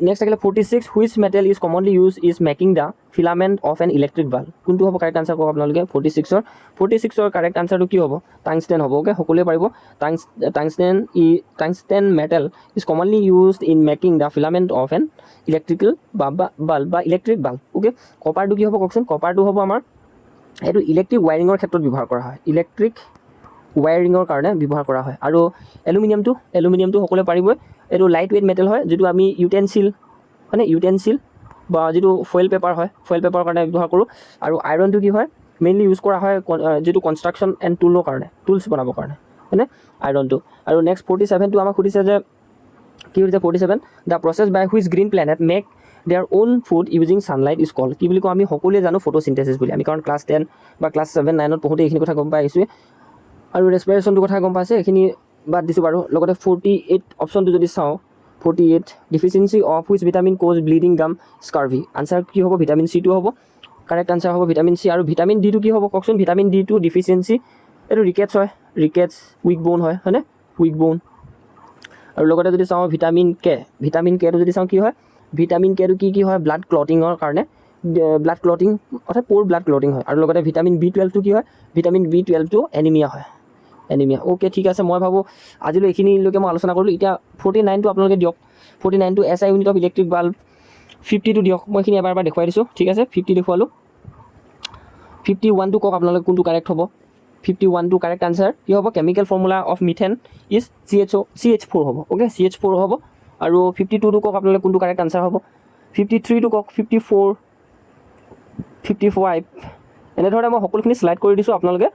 নেক্সট থাকিলে 46, which metal is commonly use is making the filament of N electric bulb? কোনটো হ'ব কাৰেক্ট আনচাৰ? কওক আপোনালোকে। 46ৰ কাৰেক্ট আনচাৰটো কি হ'ব? টাংষ্টেন হ'ব, অ'কে। সকলোৱে পাৰিব। Tungsten metal is commonly used in making the filament of N electrical bulb বা ইলেক্ট্ৰিক বাল্ব, অ'কে। কপাৰটো কি হ'ব কওকচোন? কপাৰটো হ'ব আমাৰ এইটো ইলেক্ট্ৰিক ৱায়াৰিঙৰ ক্ষেত্ৰত ব্যৱহাৰ কৰা হয়, ইলেক্ট্ৰিক ৱায়াৰিঙৰ কাৰণে ব্যৱহাৰ কৰা হয়। আৰু এলুমিনিয়ামটো সকলোৱে পাৰিবই। এইটো লাইট ৱেইট মেটেল হয়, যিটো আমি ইউটেনচিল বা যিটো ফয়েল পেপাৰ হয়, ফয়েল পেপাৰৰ কাৰণে ব্যৱহাৰ কৰোঁ। আৰু আইৰণটো কি হয়? মেইনলি ইউজ কৰা হয় যিটো কনষ্ট্ৰাকশ্যন এণ্ড টুলৰ কাৰণে, টুলছ বনাবৰ কাৰণে, হয়নে? আইৰণটো। আৰু নেক্সট 47টো আমাক সুধিছে যে কি সুধিছে? 47, the process by which green plants make their own food using sunlight is called? কি বুলি কওঁ? আমি সকলোৱে জানো ফটোচিনথেচিছ বুলি, আমি কাৰণ ক্লাছ 10 বা ক্লাছ 7, 9ত পঢ়োঁতে এইখিনি কথা গম পাই আহিছোঁৱে। আৰু ৰেছপিৰেশ্যনটোৰ কথা গম পাইছে, এইখিনি বাদ দিছোঁ বাৰু। লগতে 48 অপশ্যনটো যদি চাওঁ, 48, deficiency of which vitamin causes bleeding gum scurvy? Answer কি হ'ব? ভিটামিন চিটো হ'ব, কাৰেক্ট আনচাৰ হ'ব ভিটামিন চি। আৰু ভিটামিন ডিটো কি হ'ব কওকচোন? ভিটামিন ডিটো ডিফিচিয়েঞ্চি, এইটো ৰিকেটছ হয়, উইক বোন হয়, হয়নে? উইক বোন। আৰু লগতে যদি চাওঁ ভিটামিন কেটো যদি চাওঁ কি হয়? ভিটামিন কেটো কি হয়? ব্লাড ক্লটিঙৰ কাৰণে, ব্লাড ক্লটিং অৰ্থাৎ প'ৰ ব্লাড ক্লটিং হয়। আৰু লগতে ভিটামিন B12টো কি হয়? ভিটামিন B12টো এনিমিয়া হয়, এনিমিয়া, অ'কে। ঠিক আছে, মই ভাবোঁ আজিলৈ এইখিনিলৈকে মই আলোচনা কৰিলোঁ। এতিয়া 49টো আপোনালোকে দিয়ক। 49টো SI unit of electric bulb. 50টো দিয়ক, মই এইখিনি এবাৰ দেখুৱাই দিছোঁ, ঠিক আছে। 50 দেখুৱালোঁ। 51টো কওক আপোনালোকে কোনটো কাৰেক্ট হ'ব? 51টো কাৰেক্ট আনচাৰ কি হ'ব? Chemical formula of methane is CH4 হ'ব, অ'কে। CH4 হ'ব। আৰু 52টো কওক আপোনালোকে কোনটো কাৰেক্ট আনচাৰ হ'ব? 53টো কওক। 54 55 এনেধৰণে মই সকলোখিনি শ্লাইড কৰি দিছোঁ। আপোনালোকে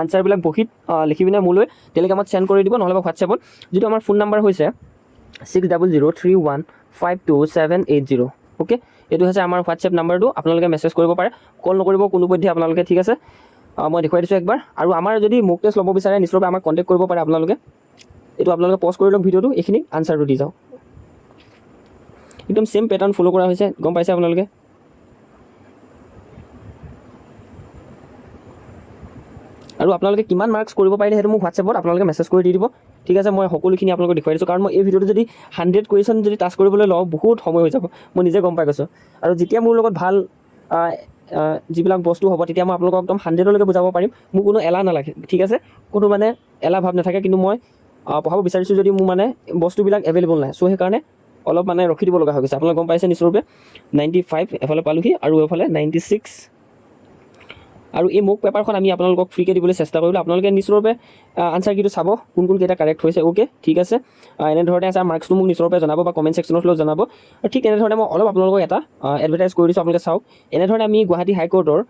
আনচাৰবিলাক বহীত লিখি পিনে মোলৈ টেলিগ্ৰামত চেণ্ড কৰি দিব, নহ'লে হোৱাটছএপত, যিটো আমাৰ ফোন নাম্বাৰ হৈছে 6003152780। অ'কে, এইটো হৈছে আমাৰ হোৱাটছএপ নাম্বাৰটো। আপোনালোকে মেছেজ কৰিব পাৰে, কল নকৰিব কোনোপধ্যে আপোনালোকে, ঠিক আছে। মই দেখুৱাই দিছোঁ একবাৰ। আৰু আমাৰ যদি মোক টেষ্ট ল'ব বিচাৰে নিশ্চয়কৈ আমাক কণ্টেক্ট কৰিব পাৰে আপোনালোকে। এইটো আপোনালোকে পজ কৰি লওক ভিডিঅ'টো, এইখিনি আনচাৰটো দি যাওক। একদম চেম পেটাৰ্ণ ফ'ল' কৰা হৈছে, গম পাইছে আপোনালোকে। আৰু আপোনালোকে কিমান মাৰ্কছ কৰিব পাৰিলে সেইটো মোক হোৱাটছএপত আপোনালোকে মেছেজ কৰি দি দিব, ঠিক আছে। মই সকলোখিনি আপোনালোকক দেখুৱাই দিছোঁ, কাৰণ মই এই ভিডিঅ'টো যদি 100 কুৱেশ্যন যদি টাচ কৰিবলৈ লওঁ বহুত সময় হৈ যাব, মই নিজে গম পাই গৈছোঁ। আৰু যেতিয়া মোৰ লগত ভাল যিবিলাক বস্তু হ'ব তেতিয়া মই আপোনালোকক একদম 100লৈকে বুজাব পাৰিম, মোৰ কোনো এলাহ নালাগে, ঠিক আছে। কোনো মানে এলাহ ভাৱ নাথাকে, কিন্তু মই পঢ়াব বিচাৰিছোঁ যদি মোৰ মানে বস্তুবিলাক এভেইলেবল নাই, চ' সেইকাৰণে অলপ মানে ৰখি দিব লগা হৈ গৈছে। আপোনালোকে গম পাইছে নিশ্চয়ৰূপে 95 এফালে পালোহি আৰু এফালে 96। আৰু এই মোক পেপাৰখন আমি আপোনালোকক ফ্ৰীকৈ দিবলৈ চেষ্টা কৰিলোঁ। আপোনালোকে নিশ্চয়ৰূপে আনচাৰ কিটো চাব, কোন কেইটা কাৰেক্ট হৈছে। অ'কে, ঠিক আছে। এনেধৰণে আছে মাৰ্কছটো মোক নিশ্চয়ৰূপে জনাব বা কমেণ্ট ছেকশ্যনত হ'লেও জনাব। আৰু ঠিক এনেধৰণে মই অলপ আপোনালোকক এটা এডভাৰটাইজ কৰি দিছোঁ, আপোনালোকে চাওক। এনেধৰণে আমি গুৱাহাটী হাইকোৰ্টৰ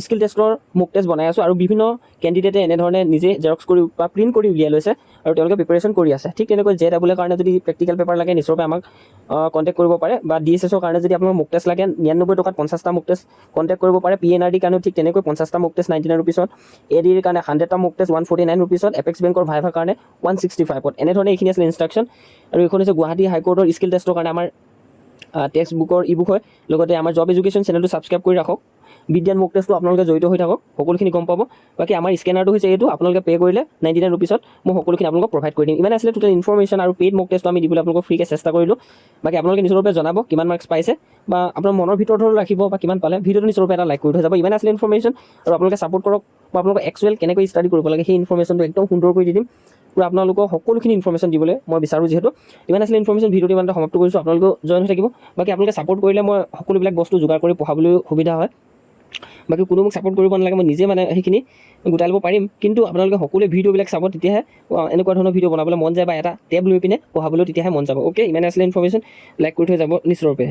স্কিল টেষ্টৰ মোক টেষ্ট বনাই আছোঁ, আৰু বিভিন্ন কেণ্ডিডেটে এনেধৰণে নিজে জেৰক্স কৰি বা প্ৰিণ্ট কৰি উলিয়াই লৈছে, আৰু তেওঁলোকে প্ৰিপেৰেশ্যন কৰি আছে। ঠিক তেনেকৈ JEE কাৰণে যদি প্ৰেক্টিকেল পেপাৰ লাগে নিশ্চয়কৈ আমাক কণ্টেক্ট কৰিব পাৰে, বা DSSৰ কাৰণে যদি আপোনাৰ মোক টেষ্ট লাগে 99 টকাত 50টা মোক টেষ্ট কণ্টেক্ট কৰিব পাৰে। PNRD কাৰণেও ঠিক তেনেকৈ 50টা মোক টেষ্ট 99 ৰুপিছত, ADৰ কাৰণে 100টা মোক টেষ্ট 149 ৰুপিছত, এপেক্স বেংকৰ ভাইভাৰ কাৰণে 165ত। এনেধৰণে এইখিনি আছিলে ইনষ্ট্ৰাকশ্যন। আৰু এইখন হৈছে গুৱাহাটী হাইকোৰ্টৰ স্কিল টেষ্টৰ কাৰণে আমাৰ টেক্সট বুকৰ ই-বুক হয়। লগতে আমাৰ জব এডুকেশ্যন চেনেলটো ছাবস্ক্ৰাইব কৰি ৰাখক, বিজ্ঞান মোক টেষ্টটো আপোনালোকে জড়িত হৈ থাকক, সকলোখিনি গম পাব। বাকী আমাৰ স্কেনাৰটো হৈছে এইটো, আপোনালোকে পে' কৰিলে 99 ৰুপিছত মই সকলোখিনি আপোনালোকক প্ৰভাইড কৰি দিম। ইমান আছিলে টোটেল ইনফৰ্মেশ্যন, আৰু পেইড মোক টেষ্টটো আমি দিবলৈ আপোনালোকক ফ্ৰীকৈ চেষ্টা কৰিলোঁ। বাকী আপোনালোকে নিশ্চয়ৰূপে জনাব কিমান মাৰ্কছ পাইছে, বা আপোনাৰ মনৰ ভিতৰত হ'লেও ৰাখিব বা কিমান পালে। ভিডিঅ'টো নিশ্চয়ৰূপে এটা লাইক কৰি থৈ যাব। ইমান আছিলে ইনফৰ্মেশ্যন, আৰু আপোনালোকে ছাপোৰ্ট কৰক, বা আপোনালোকক এক্সুৱেল কেনেকৈ ষ্টাডি কৰিব লাগে সেই ইনফৰ্মেশ্যনটো একদম সুন্দৰকৈ দি দিম। পুৰা আপোনালোকক সকলোখিনি ইনফৰ্মেশ্যন দিবলৈ মই বিচাৰোঁ। যিহেতু ইমান আছিলে ইনফৰ্মেশ্যন, ভিডিঅ'টো ইমানতে সমাপ্ত কৰিছোঁ। আপোনালোকেও জইন হৈ থাকিব। বাকী আপোনালোকে ছাপোৰ্ট কৰিলে মই সকলোবিলাক বস্তু যোগাৰ কৰি পঢ়াবলৈও সুবিধা হয়। বাকী কোনো মোক ছাপোৰ্ট কৰিব নালাগে, মই নিজে মানে সেইখিনি গোটাই ল'ব পাৰিম। কিন্তু আপোনালোকে সকলোৱে ভিডিঅ'বিলাক চাব, তেতিয়াহে এনেকুৱা ধৰণৰ ভিডিঅ' বনাবলৈ মন যায়, বা এটা টেব লৈ পিনে পঢ়াবলৈ তেতিয়াহে মন যাব। অ'কে, ইমানে আছিলে ইনফৰ্মেশ্যন, লাইক কৰি থৈ যাব নিশ্চয়ৰূপে।